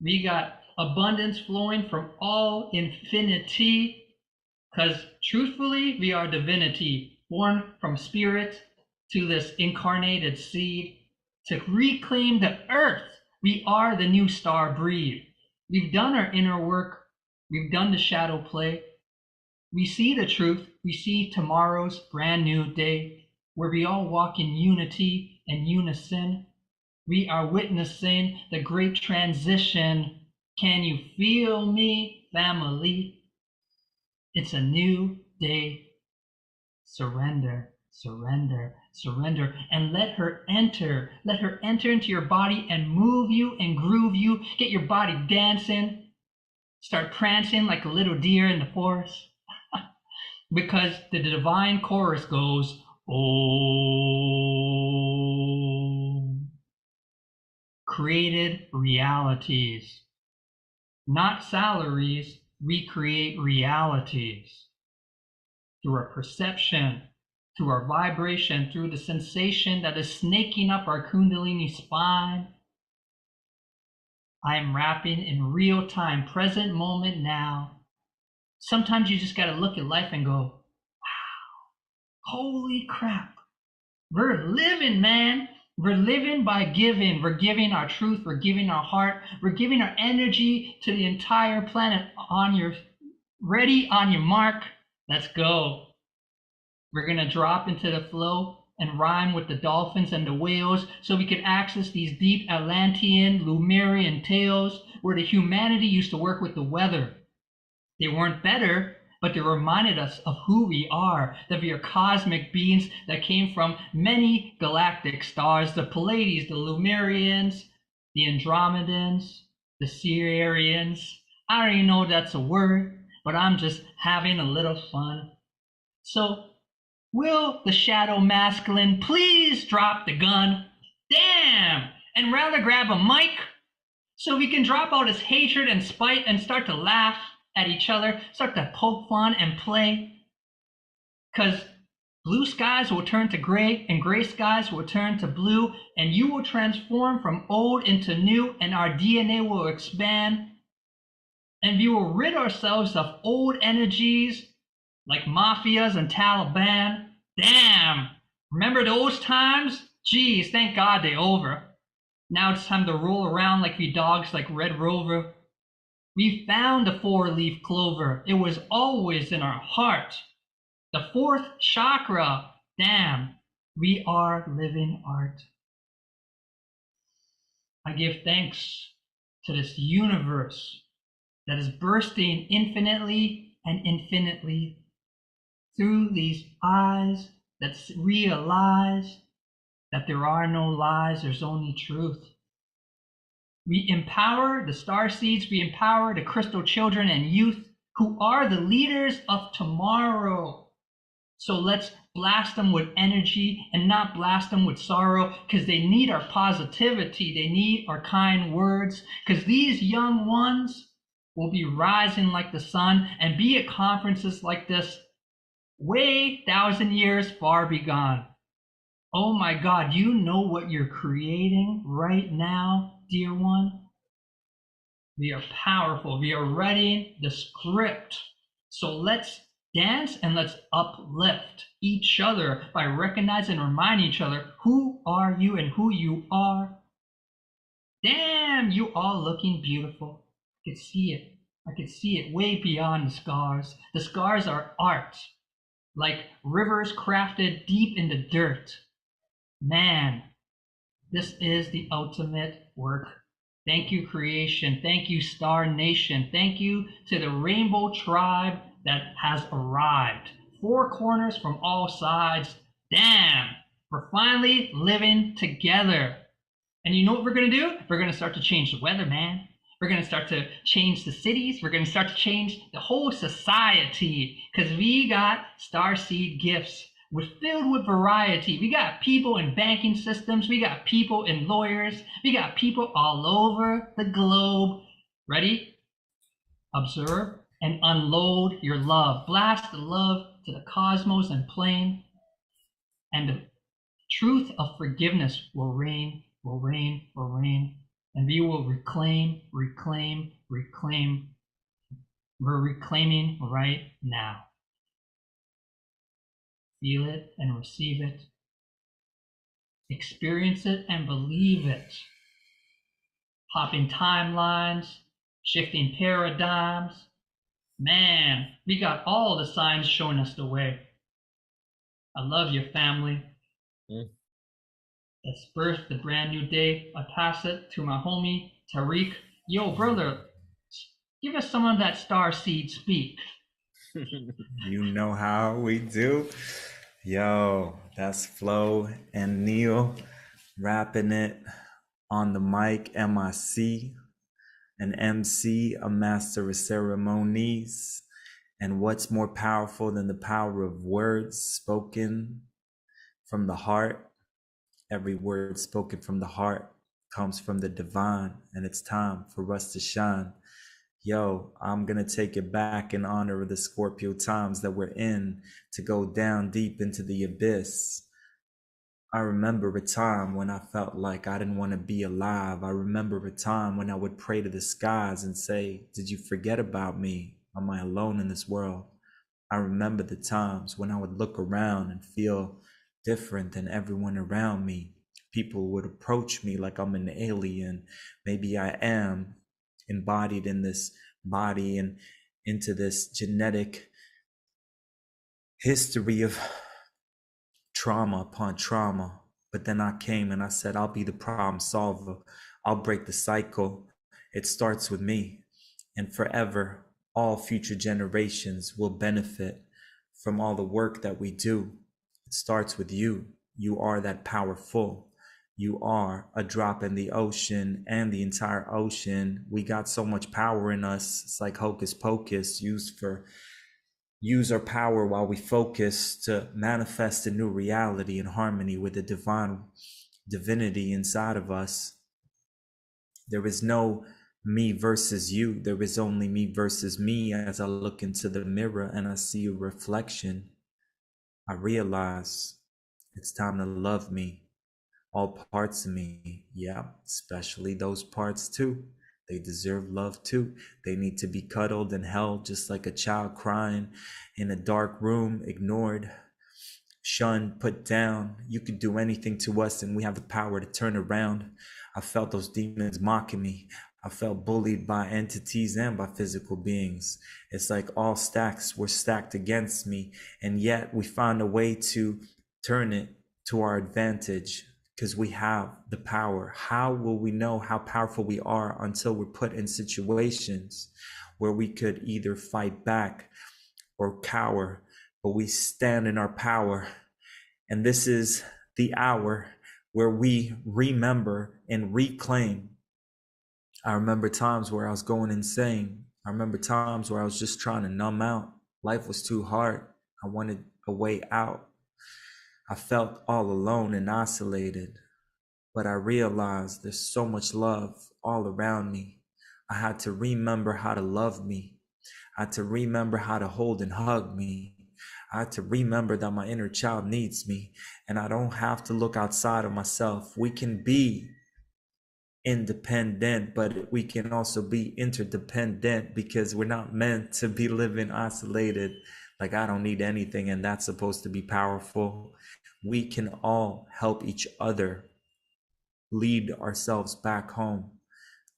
We got abundance flowing from all infinity. Because truthfully, we are divinity, born from spirit to this incarnated seed to reclaim the earth. We are the new star breed. We've done our inner work. We've done the shadow play. We see the truth. We see tomorrow's brand new day where we all walk in unity and unison. We are witnessing the great transition. Can you feel me, family? It's a new day. Surrender, surrender, surrender, and let her enter. Let her enter into your body and move you and groove you. Get your body dancing. Start prancing like a little deer in the forest. Because the divine chorus goes, oh. Created realities, not salaries. We create realities through our perception, through our vibration, through the sensation that is snaking up our Kundalini spine. I am rapping in real time, present moment now. Sometimes you just got to look at life and go, wow, holy crap. We're living, man. We're living by giving. We're giving our truth. We're giving our heart. We're giving our energy to the entire planet. Ready, on your mark. Let's go. We're going to drop into the flow and rhyme with the dolphins and the whales so we can access these deep Atlantean, Lemurian tales where the humanity used to work with the weather. They weren't better, but they reminded us of who we are, that we are cosmic beings that came from many galactic stars, the Pleiades, the Lemurians, the Andromedans, the Sirians. I don't even know if that's a word, but I'm just having a little fun. So, will the shadow masculine please drop the gun? Damn! And rather grab a mic so we can drop out his hatred and spite and start to laugh at each other, start to poke fun and play. Because blue skies will turn to gray and gray skies will turn to blue, and you will transform from old into new, and our DNA will expand, and we will rid ourselves of old energies like mafias and Taliban, Damn. Remember those times? Geez, thank God they over. Now it's time to roll around like we dogs like Red Rover. We found the four-leaf clover. It was always in our heart. The fourth chakra. Damn, we are living art. I give thanks to this universe that is bursting infinitely and infinitely through these eyes that realize that there are no lies, there's only truth. We empower the starseeds, we empower the crystal children and youth who are the leaders of tomorrow. So let's blast them with energy and not blast them with sorrow, because they need our positivity. They need our kind words, because these young ones will be rising like the sun and be at conferences like this way 1,000 years far begone. Oh my God, you know what you're creating right now, dear one? We are powerful. We are writing the script. So let's dance and let's uplift each other by recognizing and reminding each other who are you and who you are. Damn, you all looking beautiful. I could see it. I could see it way beyond the scars. The scars are art, like rivers crafted deep in the dirt. Man, this is the ultimate work. Thank you, creation. Thank you, Star Nation. Thank you to the Rainbow Tribe that has arrived. Four corners from all sides. Damn, we're finally living together. And you know what we're going to do? We're going to start to change the weather, man. We're going to start to change the cities. We're going to start to change the whole society, because we got starseed gifts. We're filled with variety. We got people in banking systems. We got people in lawyers. We got people all over the globe. Ready? Observe and unload your love. Blast the love to the cosmos and plane. And the truth of forgiveness will reign, will reign, will reign. And we will reclaim, reclaim, reclaim. We're reclaiming right now. Feel it and receive it. Experience it and believe it. Hopping timelines, shifting paradigms. Man, we got all the signs showing us the way. I love your family. Let's birth the brand new day. I pass it to my homie, Tariq. Yo, brother, give us some of that starseed speak. You know how we do. Yo, that's Flo and Neil rapping it on the mic. MIC, an MC, a master of ceremonies. And what's more powerful than the power of words spoken from the heart? Every word spoken from the heart comes from the divine, and it's time for us to shine. Yo, I'm going to take it back in honor of the Scorpio times that we're in, to go down deep into the abyss. I remember a time when I felt like I didn't want to be alive. I remember a time when I would pray to the skies and say, did you forget about me? Am I alone in this world? I remember the times when I would look around and feel different than everyone around me. People would approach me like I'm an alien. Maybe I am embodied in this body and into this genetic history of trauma upon trauma. But then I came and I said, I'll be the problem solver. I'll break the cycle. It starts with me, and forever all future generations will benefit from all the work that we do. It starts with you. You are that powerful. You are a drop in the ocean and the entire ocean. We got so much power in us. It's like hocus pocus. Use our power while we focus to manifest a new reality in harmony with the divinity inside of us. There is no me versus you. There is only me versus me. As I look into the mirror and I see a reflection, I realize it's time to love me. All parts of me, yeah, especially those parts too. They deserve love too. They need to be cuddled and held, just like a child crying in a dark room, ignored. shunned, put down. You could do anything to us and we have the power to turn around. I felt those demons mocking me. I felt bullied by entities and by physical beings. It's like all stacks were stacked against me, and yet we found a way to turn it to our advantage because we have the power. How will we know how powerful we are until we're put in situations where we could either fight back or cower, but we stand in our power. And this is the hour where we remember and reclaim. I remember times where I was going insane. I remember times where I was just trying to numb out. Life was too hard. I wanted a way out. I felt all alone and isolated, but I realized there's so much love all around me. I had to remember how to love me. I had to remember how to hold and hug me. I had to remember that my inner child needs me, and I don't have to look outside of myself. We can be independent, but we can also be interdependent, because we're not meant to be living isolated. Like, I don't need anything, and that's supposed to be powerful. We can all help each other lead ourselves back home,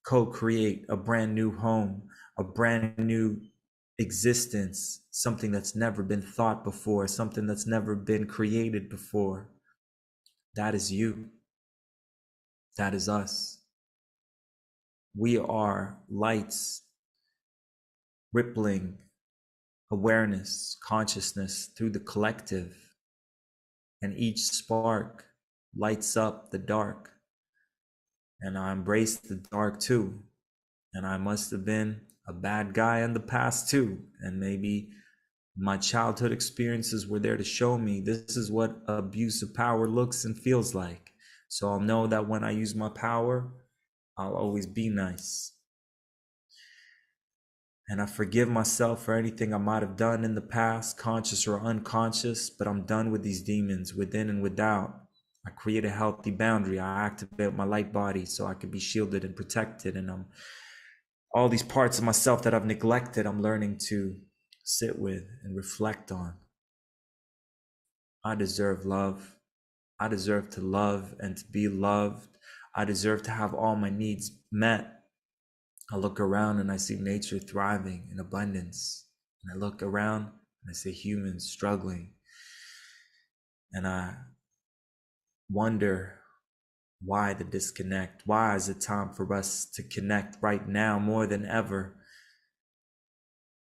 co-create a brand new home, a brand new existence, something that's never been thought before, something that's never been created before. That is you. That is us. We are lights, rippling awareness, consciousness through the collective, and each spark lights up the dark. And I embrace the dark too. And I must have been a bad guy in the past too. And maybe my childhood experiences were there to show me this is what abuse of power looks and feels like. So I'll know that when I use my power, I'll always be nice. And I forgive myself for anything I might have done in the past, conscious or unconscious, but I'm done with these demons within and without. I create a healthy boundary. I activate my light body so I can be shielded and protected. And all these parts of myself that I've neglected, I'm learning to sit with and reflect on. I deserve love. I deserve to love and to be loved. I deserve to have all my needs met. I look around and I see nature thriving in abundance. And I look around and I see humans struggling. And I wonder, why the disconnect? Why is it time for us to connect right now more than ever?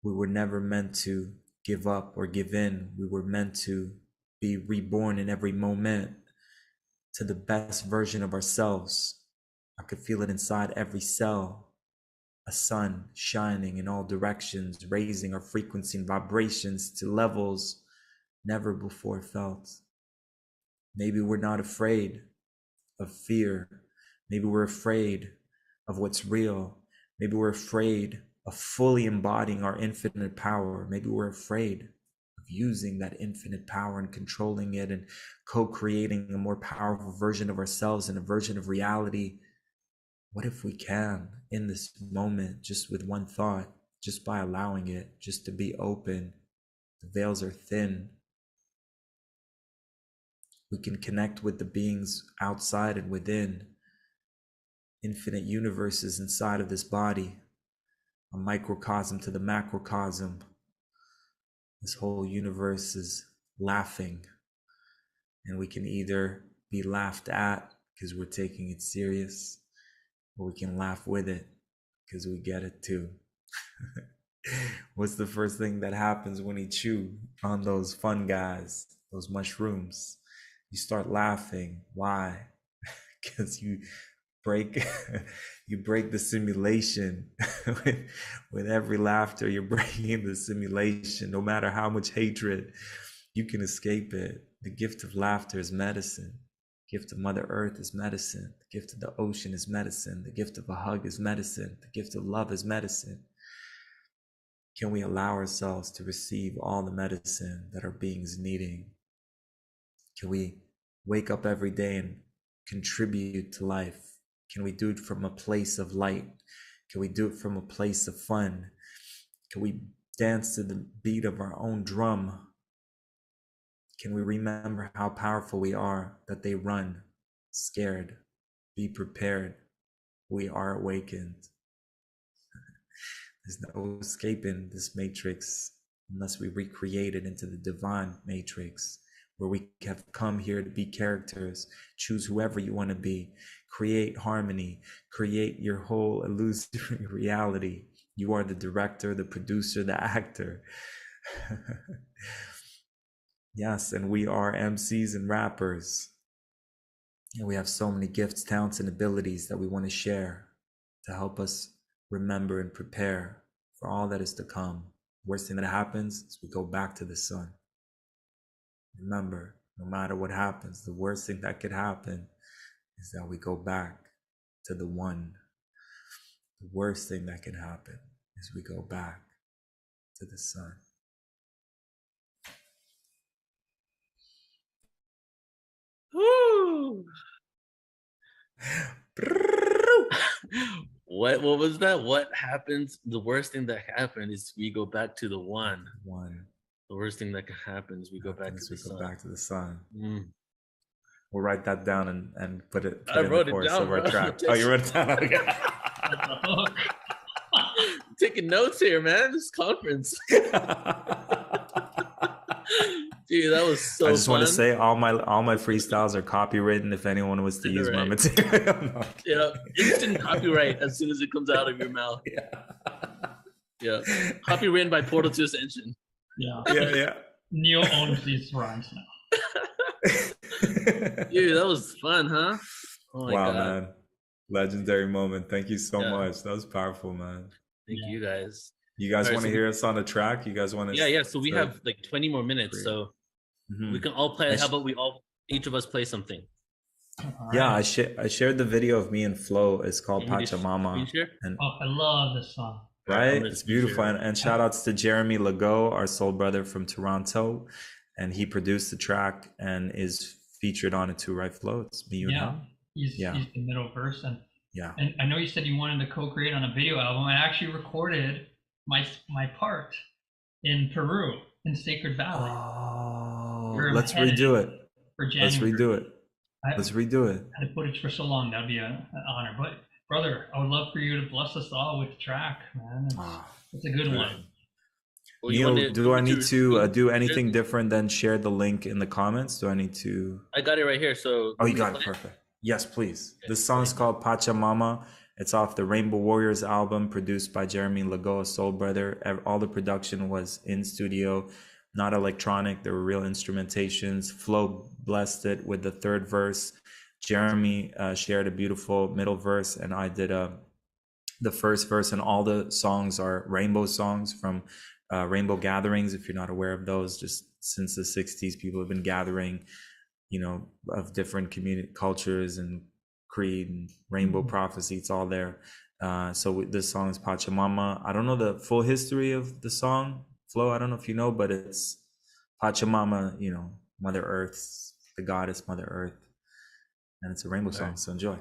We were never meant to give up or give in. We were meant to be reborn in every moment to the best version of ourselves. I could feel it inside every cell. A sun shining in all directions, raising our frequency and vibrations to levels never before felt. Maybe we're not afraid of fear. Maybe we're afraid of what's real. Maybe we're afraid of fully embodying our infinite power. Maybe we're afraid of using that infinite power and controlling it and co-creating a more powerful version of ourselves and a version of reality. What if we can, in this moment, just with one thought, just by allowing it, just to be open? The veils are thin. We can connect with the beings outside and within. Infinite universes inside of this body, a microcosm to the macrocosm. This whole universe is laughing, and we can either be laughed at because we're taking it serious, or we can laugh with it because we get it too. What's the first thing that happens when you chew on those fun guys, those mushrooms? You start laughing. Why? Because you break the simulation. with every laughter, you're breaking the simulation. No matter how much hatred, you can escape it. The gift of laughter is medicine. The gift of Mother Earth is medicine. The gift of the ocean is medicine. The gift of a hug is medicine. The gift of love is medicine. Can we allow ourselves to receive all the medicine that our beings needing? Can we wake up every day and contribute to life? Can we do it from a place of light? Can we do it from a place of fun? Can we dance to the beat of our own drum? Can we remember how powerful we are, that they run scared? Be prepared. We are awakened. There's no escaping this matrix unless we recreate it into the divine matrix, where we have come here to be characters. Choose whoever you want to be. Create harmony. Create your whole illusory reality. You are the director, the producer, the actor. Yes, and we are MCs and rappers. And we have so many gifts, talents, and abilities that we want to share to help us remember and prepare for all that is to come. Worst thing that happens is we go back to the sun. Remember, no matter what happens, the worst thing that could happen is that we go back to the one. The worst thing that can happen is we go back to the sun. Woo! What was that? What happens? The worst thing that happened is we go back to the one. The worst thing that can happen is we go back to the sun. Back to the sun. We'll write that down and put it in wrote the it course down, of our bro. track. Oh, you wrote it down? Okay. Taking notes here, man. This conference. Dude, that was so I just fun. want to say all my freestyles are copywritten if anyone was to use my material. No. Yeah, instant copyright as soon as it comes out of your mouth. Yeah. Copywritten by PortalToAscension. Yeah. Neo owns these rhymes now. Dude, that was fun, huh? Oh my God. Man. Legendary moment. Thank you so much. That was powerful, man. Thank you guys. You guys want to hear us on the track? You guys want to? Yeah. So we have like 20 more minutes, so we can all play. How about each of us play something? Yeah, I shared the video of me and Flo. It's called Pachamama. And I love this song. Right? It's beautiful. And shout outs to Jeremy Legault, our soul brother from Toronto. And he produced the track and is featured on it too, right, Flo? It's me, you, and him. He's the middle verse. And and I know you said you wanted to co-create on a video album. I actually recorded my part in Peru, in Sacred Valley. Oh, let's redo it. For January. Let's redo it. I had footage for so long. That'd be an honor. But brother, I would love for you to bless us all with the track, man. It's a good one. Well, Neil, do I need to do anything different than share the link in the comments? Do I need to? I got it right here. So you got it. Perfect. Yes, please. Okay. This song is called Pachamama. It's off the Rainbow Warriors album, produced by Jeremy Legault, soul brother. All the production was in studio, not electronic. There were real instrumentations. Flo blessed it with the third verse. Jeremy shared a beautiful middle verse, and I did the first verse. And all the songs are rainbow songs from Rainbow Gatherings. If you're not aware of those, just since the 60s, people have been gathering, of different community cultures and creed and rainbow prophecy. It's all there. So this song is Pachamama. I don't know the full history of the song, Flo. I don't know if you know, but it's Pachamama, Mother Earth, the goddess Mother Earth. And it's a rainbow song, so enjoy.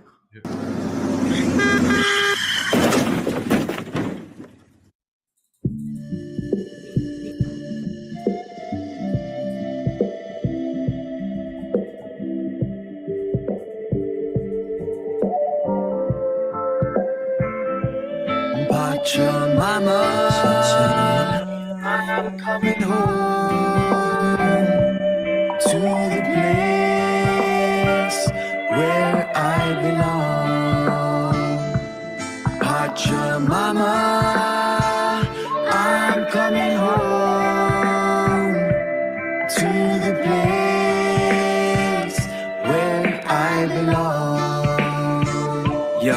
Pachamama, I'm coming home to the place where I belong. Pachamama, I'm coming home to the place where I belong. Yo,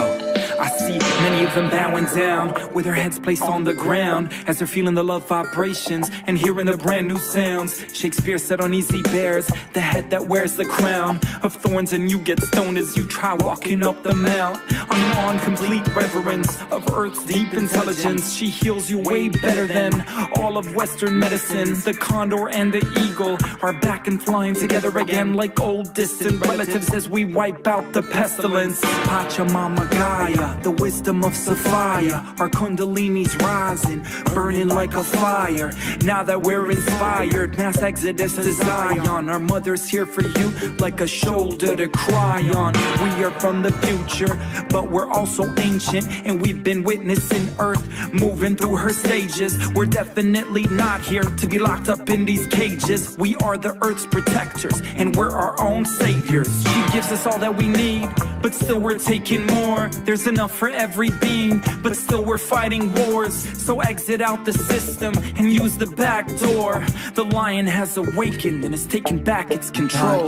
I see many of them bowing down with their heads placed on the ground as they're feeling the love vibrations and hearing the brand new sounds. Shakespeare said uneasy bears the head that wears the crown of thorns, and you get stoned as you try walking up the mount. I'm in awe and complete reverence of Earth's deep intelligence. She heals you way better than all of Western medicine. The condor and the eagle are back and flying together again like old distant relatives as we wipe out the pestilence. Pachamama Gaia, the wisdom of of sapphire. Our kundalini's rising, burning like a fire. Now that we're inspired, mass exodus to Zion. Our mother's here for you, like a shoulder to cry on. We are from the future, but we're also ancient, and we've been witnessing Earth moving through her stages. We're definitely not here to be locked up in these cages. We are the Earth's protectors, and we're our own saviors. She gives us all that we need, but still we're taking more. There's enough for every being, but still we're fighting wars. So exit out the system and use the back door. The lion has awakened and is taking back its control.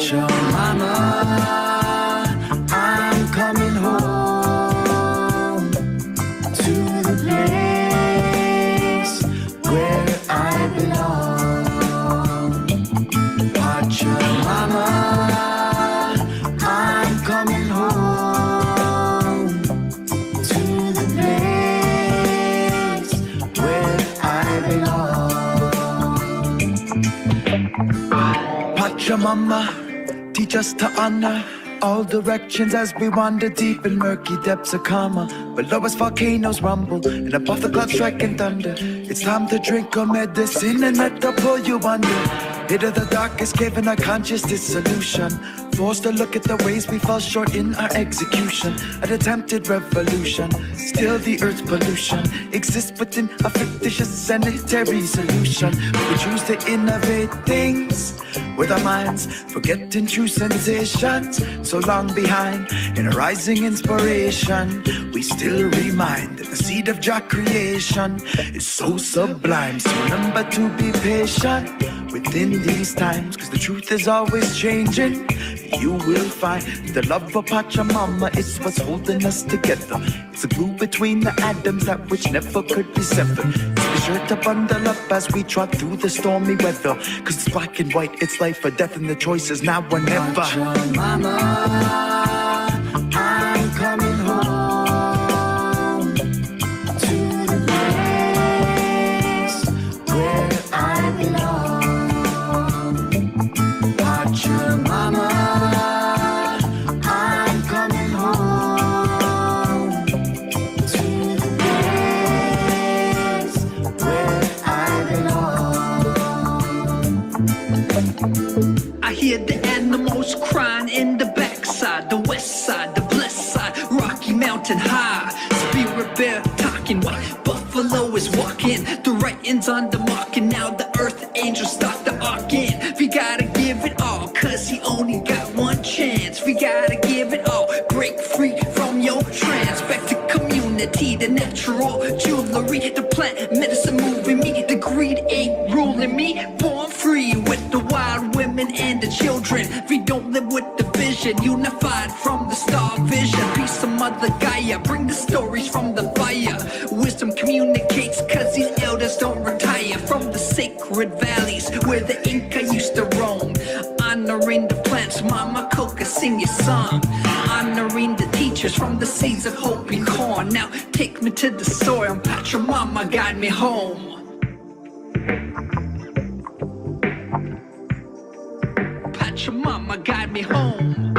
Mama, I'm coming home to the place where I belong. Pachamama, I'm coming home to the place where I belong. Pachamama, teach us to honor all directions as we wander deep in murky depths of karma. Below us volcanoes rumble, and above the clouds striking thunder. It's time to drink our medicine and let the pull you under. Into the darkest cave in our conscious dissolution. Forced to look at the ways we fall short in our execution. An attempted revolution, still the earth's pollution exists within a fictitious sanitary solution. We choose to innovate things with our minds, forgetting true sensations so long behind. In a rising inspiration, we still remind that the seed of Jah creation is so sublime. So remember to be patient within these times, cause the truth is always changing. You will find the love of Pachamama is what's holding us together. It's a glue between the atoms that which never could be severed. So be sure to bundle up as we trot through the stormy weather, cause it's black and white, it's life or death, and the choice is now or never. Pachamama, I'm coming home to the place where I belong. Pachamama, I'm coming home to the place where I belong. I hear the animals crying in the backside, the west side, the blessed side, Rocky Mountain High. Spirit bear talking, white buffalo is walking. The writings on the mark, and now the earth angels start the arcing. We gotta give it all, cause he only got one chance. We gotta give it all, break free from your trance. Back to community, the natural jewelry, the plant medicine moving me. The greed ain't ruling me, born free with the wild women and the children. We don't live with the vision, unified from the star vision. Peace of Mother Gaia, bring the stories from the fire. Wisdom communicates, cause these elders don't retire from the sacred valleys where the Inca used to roam. Honoring the plants, Mama Coca, sing your song. Honoring the teachers from the seeds of hope and corn. Now take me to the soil, Pachamama, guide me home. Pachamama, guide me home.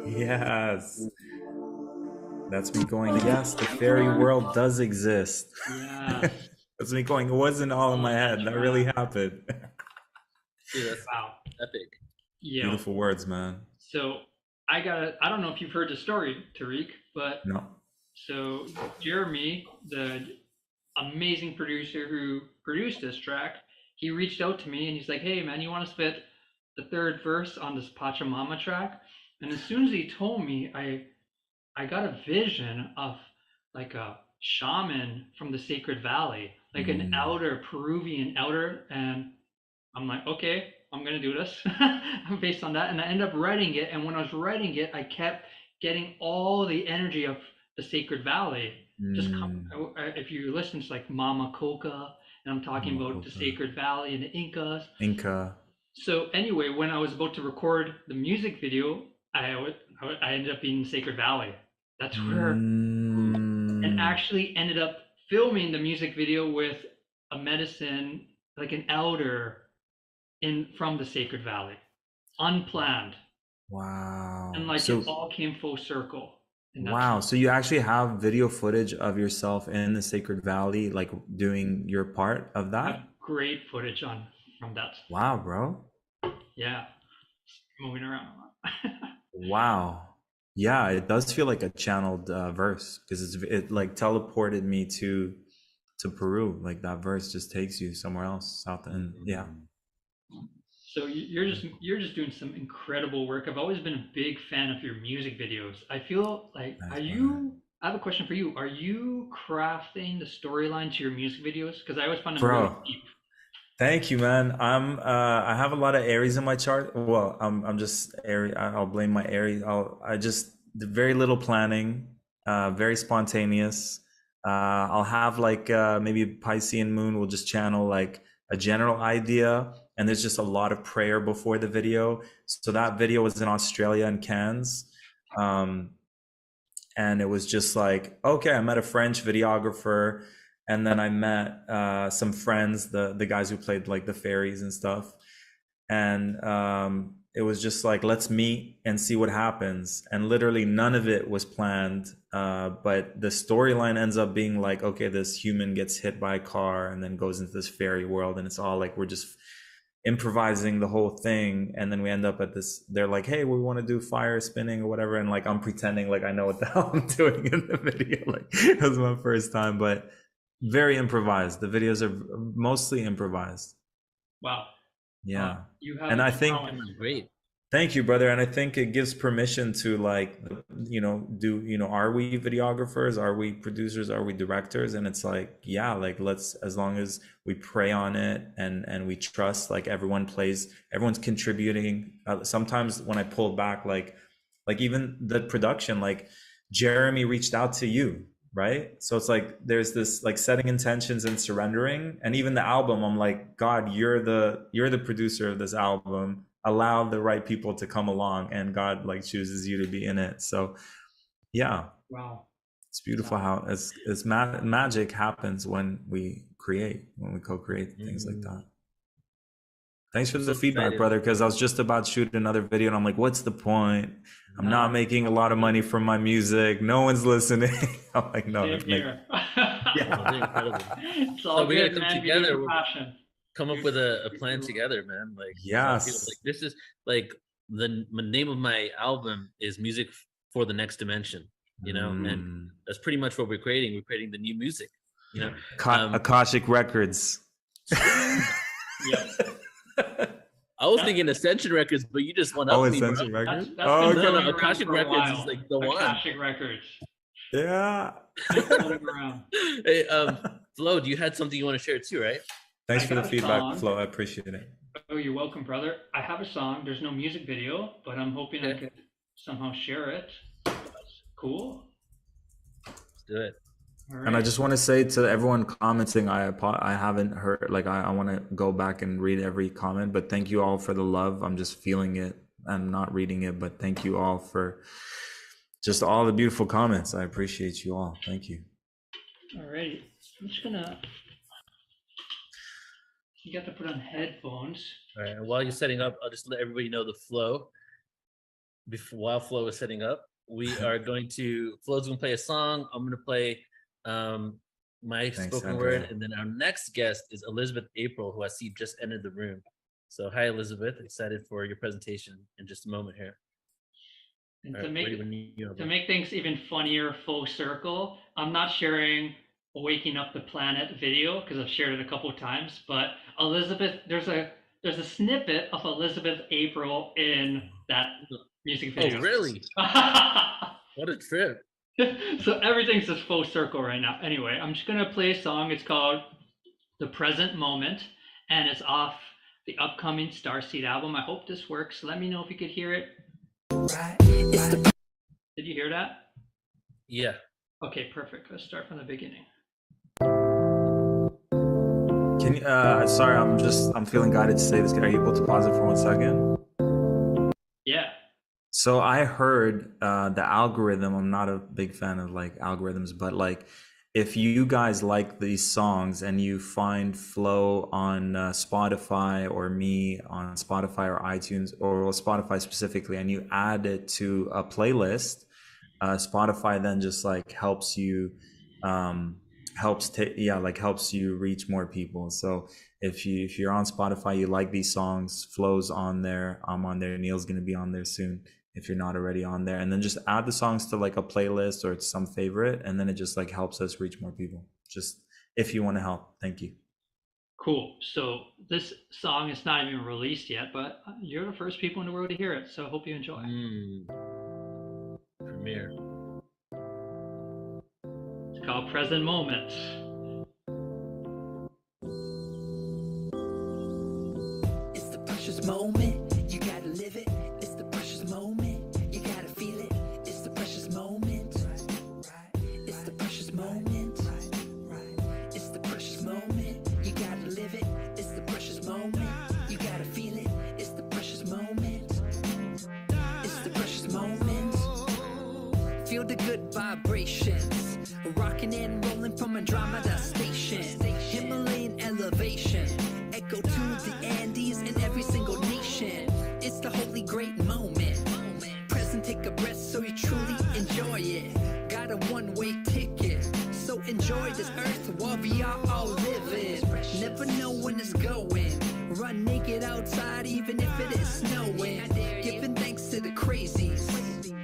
Yes. That's me going, yes, the fairy world does exist. Yeah. That's me going, it wasn't all in my head. That really happened. Dude, that's Wow. epic. Yeah. Beautiful words, man. So I don't know if you've heard the story, Tariq, but No. so Jeremy, the amazing producer who produced this track, he reached out to me and he's like, hey man, you want to spit the third verse on this Pachamama track? And as soon as he told me, I got a vision of like a shaman from the Sacred Valley, like an elder, Peruvian elder, and I'm like, okay, I'm gonna do this based on that, and I end up writing it. And when I was writing it, I kept getting all the energy of the Sacred Valley. Just come, if you listen to like Mama Coca, and I'm talking about the Sacred Valley and the Incas. Inca. So anyway, when I was about to record the music video, I ended up being in Sacred Valley. That's where, and actually ended up filming the music video with a medicine, like an elder from the Sacred Valley, unplanned. Wow. And like so, it all came full circle. Wow. So you actually have video footage of yourself in the Sacred Valley, like doing your part of that? Great footage from that. Wow, bro. Yeah. Moving around a lot. Wow. Yeah, it does feel like a channeled verse because it like teleported me to Peru. Like that verse just takes you somewhere else south, and yeah. So you're just doing some incredible work. I've always been a big fan of your music videos. I feel like I have a question for you. Are you crafting the storyline to your music videos? Because I always find them really deep. Thank you, man. I have a lot of Aries in my chart. Well, I'm just Aries. I'll blame my Aries. I just very little planning, very spontaneous. I'll have like maybe Piscean moon will just channel like a general idea, and there's just a lot of prayer before the video. So that video was in Australia in Cairns. And it was just like, okay, I met a French videographer, and then I met some friends, the guys who played like the fairies and stuff. And it was just like, let's meet and see what happens. And literally none of it was planned. But the storyline ends up being like, okay, this human gets hit by a car and then goes into this fairy world. And it's all like, we're just improvising the whole thing. And then we end up at this, they're like, hey, we want to do fire spinning or whatever. And like, I'm pretending like I know what the hell I'm doing in the video. Like it was my first time, but very improvised. The videos are mostly improvised. Wow. Yeah. You have, and I think great. Thank you, brother. And I think it gives permission to like, are we videographers? Are we producers? Are we directors? And it's like, yeah, like let's, as long as we pray on it and we trust, like everyone's contributing. Sometimes when I pull back, like even the production, like Jeremy reached out to you, right? So it's like, there's this like setting intentions and surrendering. And even the album, I'm like, God, you're the producer of this album. Allow the right people to come along, and God like chooses you to be in it. So yeah. Wow. It's beautiful how magic happens when we co-create things like that. Thanks for the feedback, brother, because I was just about to shoot another video and I'm like, what's the point? I'm not making a lot of money from my music. No one's listening. I'm like, no. Yeah. It's all we good, gotta come man. together. Come up with a plan together, man. Like, yes, like this is like the name of my album is Music for the Next Dimension, and that's pretty much what we're creating. We're creating the new music, Akashic Records. Yeah. I was thinking Ascension Records, but you just went up me, Ascension bro. Records. No, Akashic Records is like the one. Akashic Records. Yeah. Hey, Flo, you had something you want to share too, right? Thanks for the feedback, Flo. I appreciate it. Oh, you're welcome, brother. I have a song. There's no music video, but I'm hoping I could somehow share it. That's cool. Let's do it. Right. And I just want to say to everyone commenting, I haven't heard, like I want to go back and read every comment, but thank you all for the love. I'm just feeling it. I'm not reading it, but thank you all for just all the beautiful comments. I appreciate you all. Thank you. All right. I'm just gonna, you got to put on headphones. All right. And while you're setting up, I'll just let everybody know the flow. While Flo is setting up, Flo's going to play a song. I'm going to play my spoken word, and then our next guest is Elizabeth April, who I see just entered the room. So hi, Elizabeth. Excited for your presentation in just a moment here. And to make things even funnier, full circle, I'm not sharing a Waking Up the Planet video because I've shared it a couple of times, but Elizabeth, there's a snippet of Elizabeth April in that music video. Oh, really? What a trip. So everything's just full circle right now. Anyway, I'm just gonna play a song. It's called The Present Moment, and it's off the upcoming Starseed album. I hope this works. Let me know if you could hear it. Did you hear that? Yeah. Okay, perfect. Let's start from the beginning. Can you, sorry, I'm feeling guided to say this. Are you able to pause it for 1 second? Yeah. So I heard the algorithm. I'm not a big fan of like algorithms, but like if you guys like these songs and you find Flow on Spotify or me on Spotify or iTunes or Spotify specifically, and you add it to a playlist, Spotify then just like helps you helps you reach more people. So if you're on Spotify, you like these songs, Flow's on there, I'm on there, Neil's gonna be on there soon if you're not already on there, and then just add the songs to like a playlist or some favorite, and then it just like helps us reach more people. Just if you want to help. Thank you. Cool. So this song is not even released yet, but you're the first people in the world to hear it, so I hope you enjoy. Premiere. It's called Present Moments. It's the precious moment, you gotta live it. It's the precious moment, you gotta feel it. It's the precious moment. It's the precious moment. It's the precious moment, you gotta live it. It's the precious moment, you gotta feel it. It's the precious moment. It's the precious moment. Feel the good vibrations, rocking and rolling from Andromeda Station. Himalayan elevation, echo to the Andes in every single nation. It's the holy great moment. Present, take a breath so you truly enjoy it. Got a one-way ticket, so enjoy this earth while we are all living. Never know when it's going. Run naked outside even if it is snowing. Giving thanks to the crazies,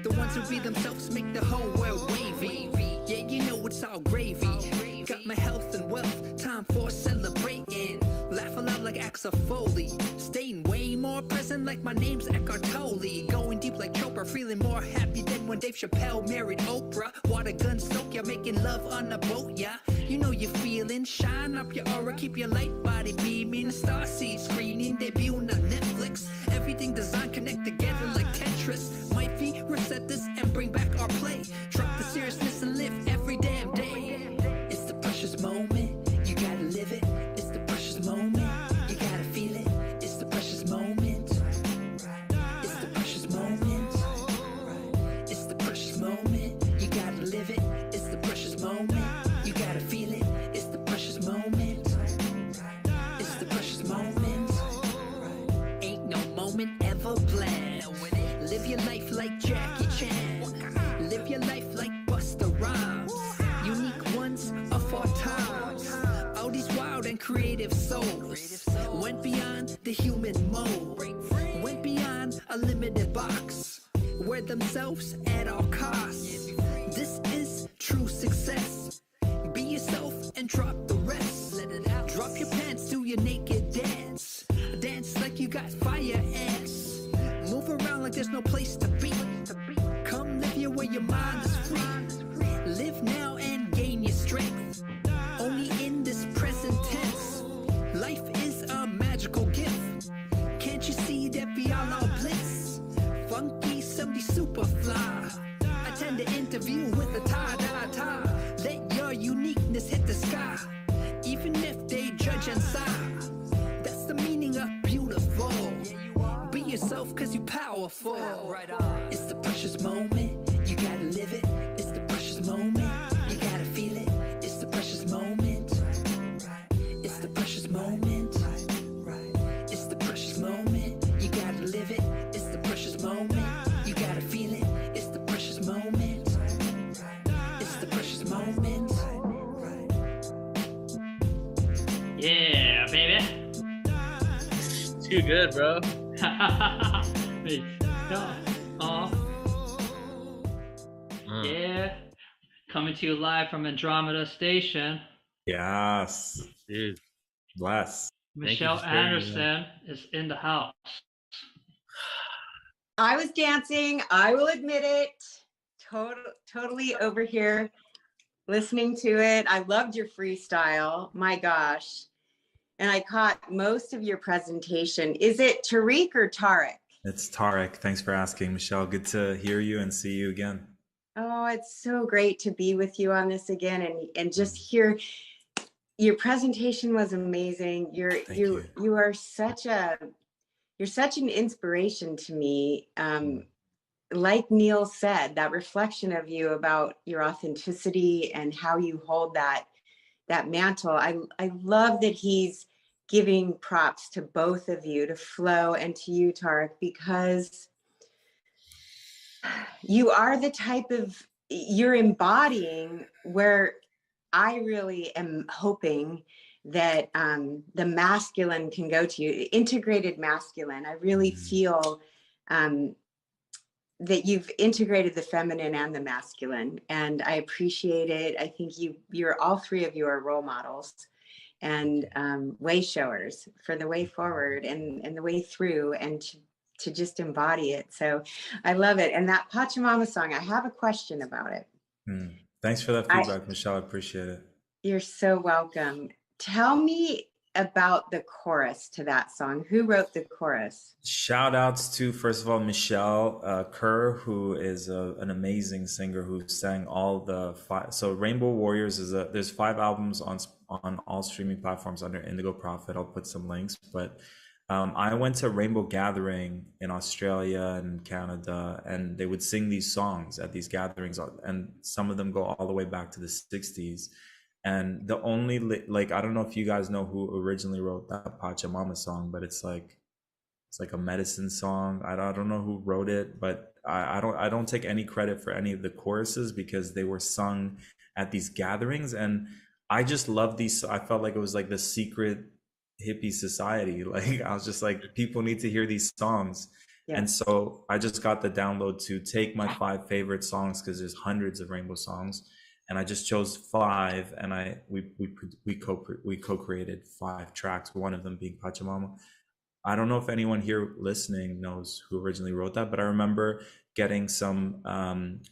the ones who be themselves make the whole world wavy. Yeah, you know it's all gravy. Got my health and wealth, time for celebrating. Laugh aloud like Axel Foley, staying way more present like my name's Eckhart Tolle. Going deep like Chopra, feeling more happy than when Dave Chappelle married Oprah. Water gun soak, yeah, making love on a boat, yeah. You know you're feeling, shine up your aura, keep your light body beaming. Starseeds screening, debut on Netflix. Everything designed, connect together like Tetris. Might be reset this and bring back our play. Drop the seriousness and live every damn day. It's the precious moment, you gotta live it. It's the precious moment, you gotta feel it. It's the precious moment. It's the precious moment. It's the precious moment, you gotta live it. It's the precious moment, you gotta feel it. It's the precious moment. It's the precious moment. Ain't no moment ever planned. Live your life like Jackie Chan. Live your life like Busta Rhymes. Unique ones of our times. All these wild and creative souls went beyond the human mold. Went beyond a limited box. Were themselves at all costs. This is true success. Be yourself and drop the rest. Let it out. Drop your pants, do your naked dance. Dance like you got fire ants. Move around like there's no place to be. Come live here where your mind is free. Live now and gain your strength. Only in this present tense. Life is a magical gift. Can't you see that we all are bliss? Funky, somebody super fly. Attend the interview with a tie. Let your uniqueness hit the sky. Even if they judge and sigh. That's the meaning of beautiful. Be yourself cause you powerful. It's the precious moment, you gotta live it. It's the precious moment, you gotta feel it. It's the precious moment. It's the precious moment. It's the precious moment, you gotta live it. It's the precious moment, you gotta feel it. It's the precious moment. It's the precious moment. Yeah, baby. Too good, bro. Wait, no. Yeah. Coming to you live from Andromeda Station. Yes. Dude. Bless. Michelle Anderson is in the house. I was dancing, I will admit it. Totally over here listening to it. I loved your freestyle. My gosh. and I caught most of your presentation. Is it Tariq or Tarek? It's Tarek. Thanks for asking, Michelle. Good to hear you and see you again. Oh, it's so great to be with you on this again, and just hear your presentation was amazing. You are such an inspiration to me. Like Neil said, that reflection of you about your authenticity and how you hold that mantle. I love that he's giving props to both of you, to Flo and to you, Tariq, because you are the type of, you're embodying where I really am hoping that the masculine can go to you, integrated masculine. I really feel that you've integrated the feminine and the masculine, and I appreciate it. I think you're all three of you are role models and way showers for the way forward and the way through, and to just embody it. So I love it. And that Pachamama song, I have a question about it. Thanks for that feedback, Michelle. I appreciate it. You're so welcome. Tell me about the chorus to that song. Who wrote the chorus? Shout outs to, first of all, Michelle Kerr, who is an amazing singer who sang all the five. So Rainbow Warriors there's 5 albums on all streaming platforms under Indigo Prophet. I'll put some links, but I went to Rainbow Gathering in Australia and Canada, and they would sing these songs at these gatherings, and some of them go all the way back to the 60s. And the only, like, I don't know if you guys know who originally wrote that Pachamama song, but it's like a medicine song. I don't know who wrote it, but I don't take any credit for any of the choruses because they were sung at these gatherings. And I just love these. I felt like it was like the secret hippie society. Like, I was just like, people need to hear these songs. Yeah. And so I just got the download to take my 5 favorite songs, because there's hundreds of Rainbow songs, and I just chose 5, and we co-created 5 tracks, one of them being Pachamama. I don't know if anyone here listening knows who originally wrote that, but I remember getting some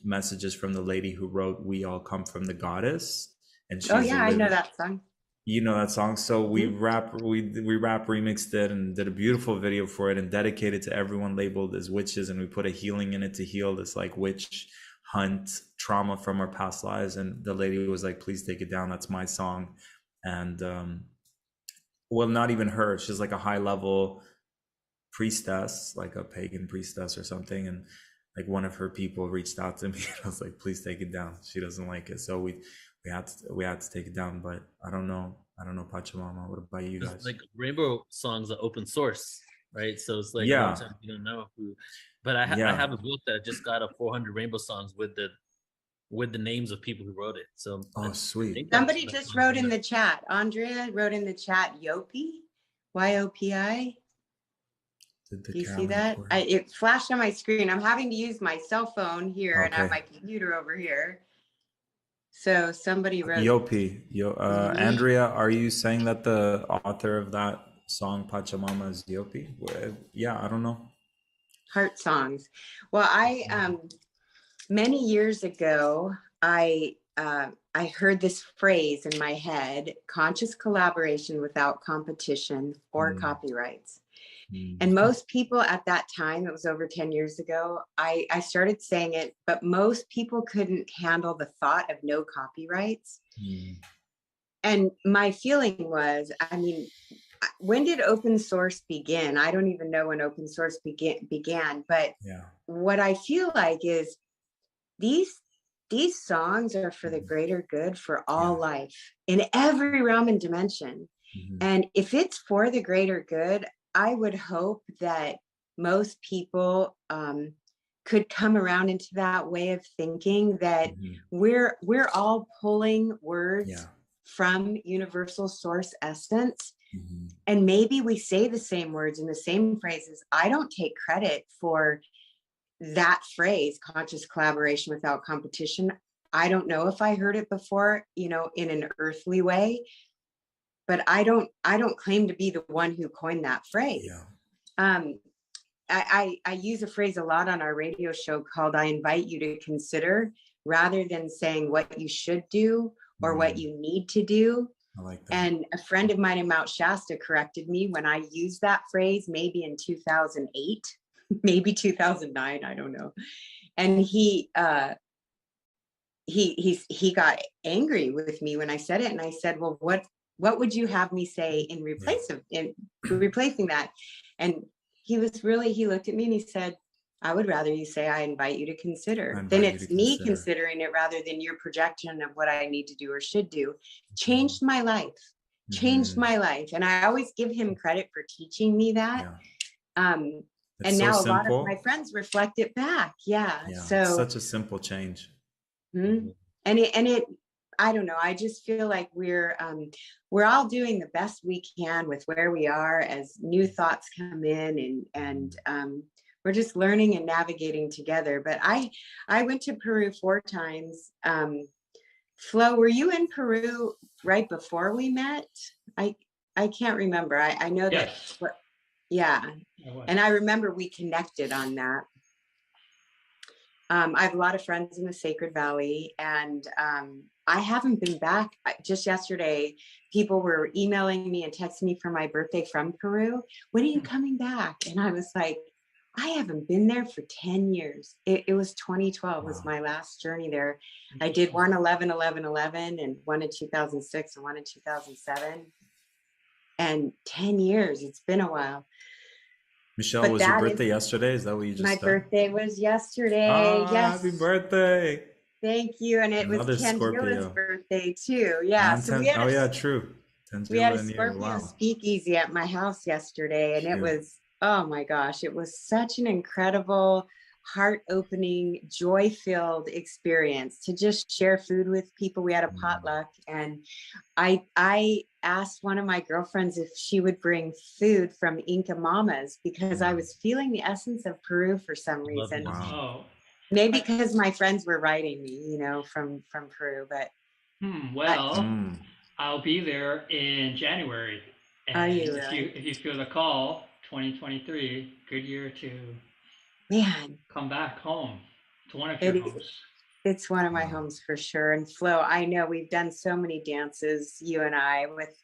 messages from the lady who wrote "We All Come from the Goddess," and she's I know that song. You know that song. So we rap remixed it and did a beautiful video for it and dedicated to everyone labeled as witches, and we put a healing in it to heal this like witch hunt trauma from our past lives. And the lady was like, please take it down, that's my song. And well, not even her, she's like a high level priestess, like a pagan priestess or something, and like one of her people reached out to me and I was like, please take it down, she doesn't like it. So we had to take it down. But I don't know Pachamama. What about you guys? Like Rainbow songs are open source, right? So it's like, yeah, you don't know who, but I have a book that just got a 400 Rainbow songs with the names of people who wrote it. So sweet. Somebody just wrote in the chat. Andrea wrote in the chat, Yopi, YOPI. Do you see that? It flashed on my screen. I'm having to use my cell phone here, and I have my computer over here. So somebody wrote Yopi. Andrea, are you saying that the author of that song Pachamama is Yopi? Yeah, I don't know. Heart songs. Well, I many years ago, I heard this phrase in my head: conscious collaboration without competition or copyrights. And most people at that time, it was over 10 years ago, I started saying it, but most people couldn't handle the thought of no copyrights. And my feeling was, I mean, when did open source begin? I don't even know when open source began, but what I feel like is these songs are for the greater good, for all life in every realm and dimension. And if it's for the greater good, I would hope that most people could come around into that way of thinking, that we're all pulling words from universal source essence. And maybe we say the same words in the same phrases. I don't take credit for that phrase, conscious collaboration without competition. I don't know if I heard it before, in an earthly way. But I don't claim to be the one who coined that phrase. I use a phrase a lot on our radio show called "I invite you to consider," rather than saying what you should do or what you need to do. I like that. And a friend of mine in Mount Shasta corrected me when I used that phrase, maybe in 2008, maybe 2009, I don't know. And he got angry with me when I said it. And I said, well, what would you have me say in replacing that? And he looked at me and he said, I would rather you say, I invite you to consider. Then it's me considering it rather than your projection of what I need to do or should do. Changed my life. Changed my life. And I always give him credit for teaching me that. And now a lot of my friends reflect it back. Yeah. So such a simple change. And it, I don't know. I just feel like we're all doing the best we can with where we are as new thoughts come in, and we're just learning and navigating together. But I went to Peru 4 times. Flo, were you in Peru right before we met? I can't remember. I know that. Yeah. And I remember we connected on that. I have a lot of friends in the Sacred Valley, and I haven't been back. Just yesterday, people were emailing me and texting me for my birthday from Peru. When are you coming back? And I was like, I haven't been there for 10 years. It was 2012 was my last journey there. I did one 11-11-11 and one in 2006 and one in 2007. And 10 years, it's been a while. Michelle, was your birthday yesterday? Is that what you just said? My birthday was yesterday. Yes. Happy birthday. Thank you. And it was Tangela's birthday too. Yeah. So we had true. We had a Scorpio speakeasy at my house yesterday, and it was, oh my gosh, it was such an incredible, heart-opening, joy-filled experience to just share food with people. We had a potluck, and I asked one of my girlfriends if she would bring food from Inca Mamas, because I was feeling the essence of Peru for some reason. Wow. Maybe because my friends were writing me, from Peru, but. I'll be there in January. And are you really? If you feel the call, 2023, good year to come back home to one of your homes. It's one of my homes for sure. And Flo, I know we've done so many dances, you and I, with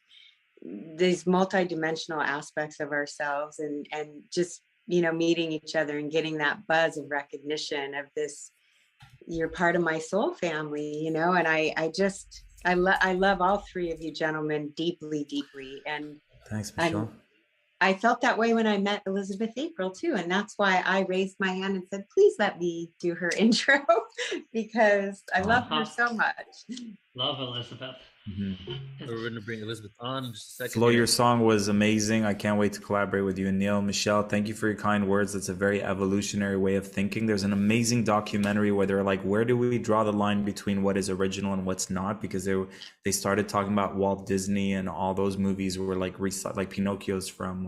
these multidimensional aspects of ourselves, and just, meeting each other and getting that buzz of recognition of this, you're part of my soul family, and I love all 3 of you gentlemen deeply, deeply. And thanks, Michelle. I felt that way when I met Elizabeth April too. And that's why I raised my hand and said, please let me do her intro, because I love her so much. Love Elizabeth. We're going to bring Elizabeth on in just a second. Flo, your song was amazing. I can't wait to collaborate with you and Neil. Michelle, thank you for your kind words. That's a very evolutionary way of thinking. There's an amazing documentary where they're like, where do we draw the line between what is original and what's not? Because they started talking about Walt Disney, and all those movies were like Pinocchio's from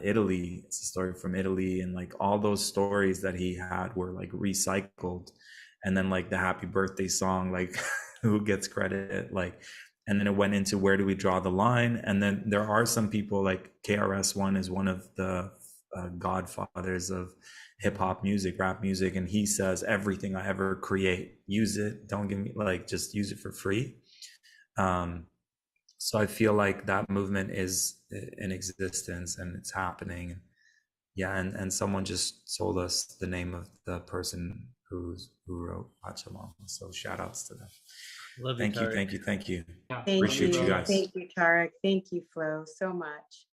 Italy. It's a story from Italy, and all those stories that he had were recycled. And then the Happy Birthday song, who gets credit, and then it went into where do we draw the line. And then there are some people KRS-One is one of the godfathers of hip hop music, rap music, and he says everything I ever create, use it, don't give me just use it for free. So I feel like that movement is in existence and it's happening. And someone just told us the name of the person who wrote Pachamama. So shout outs to them. Love thank you, you. Thank Appreciate you guys. Thank you, Tariq. Thank you, Flo, so much.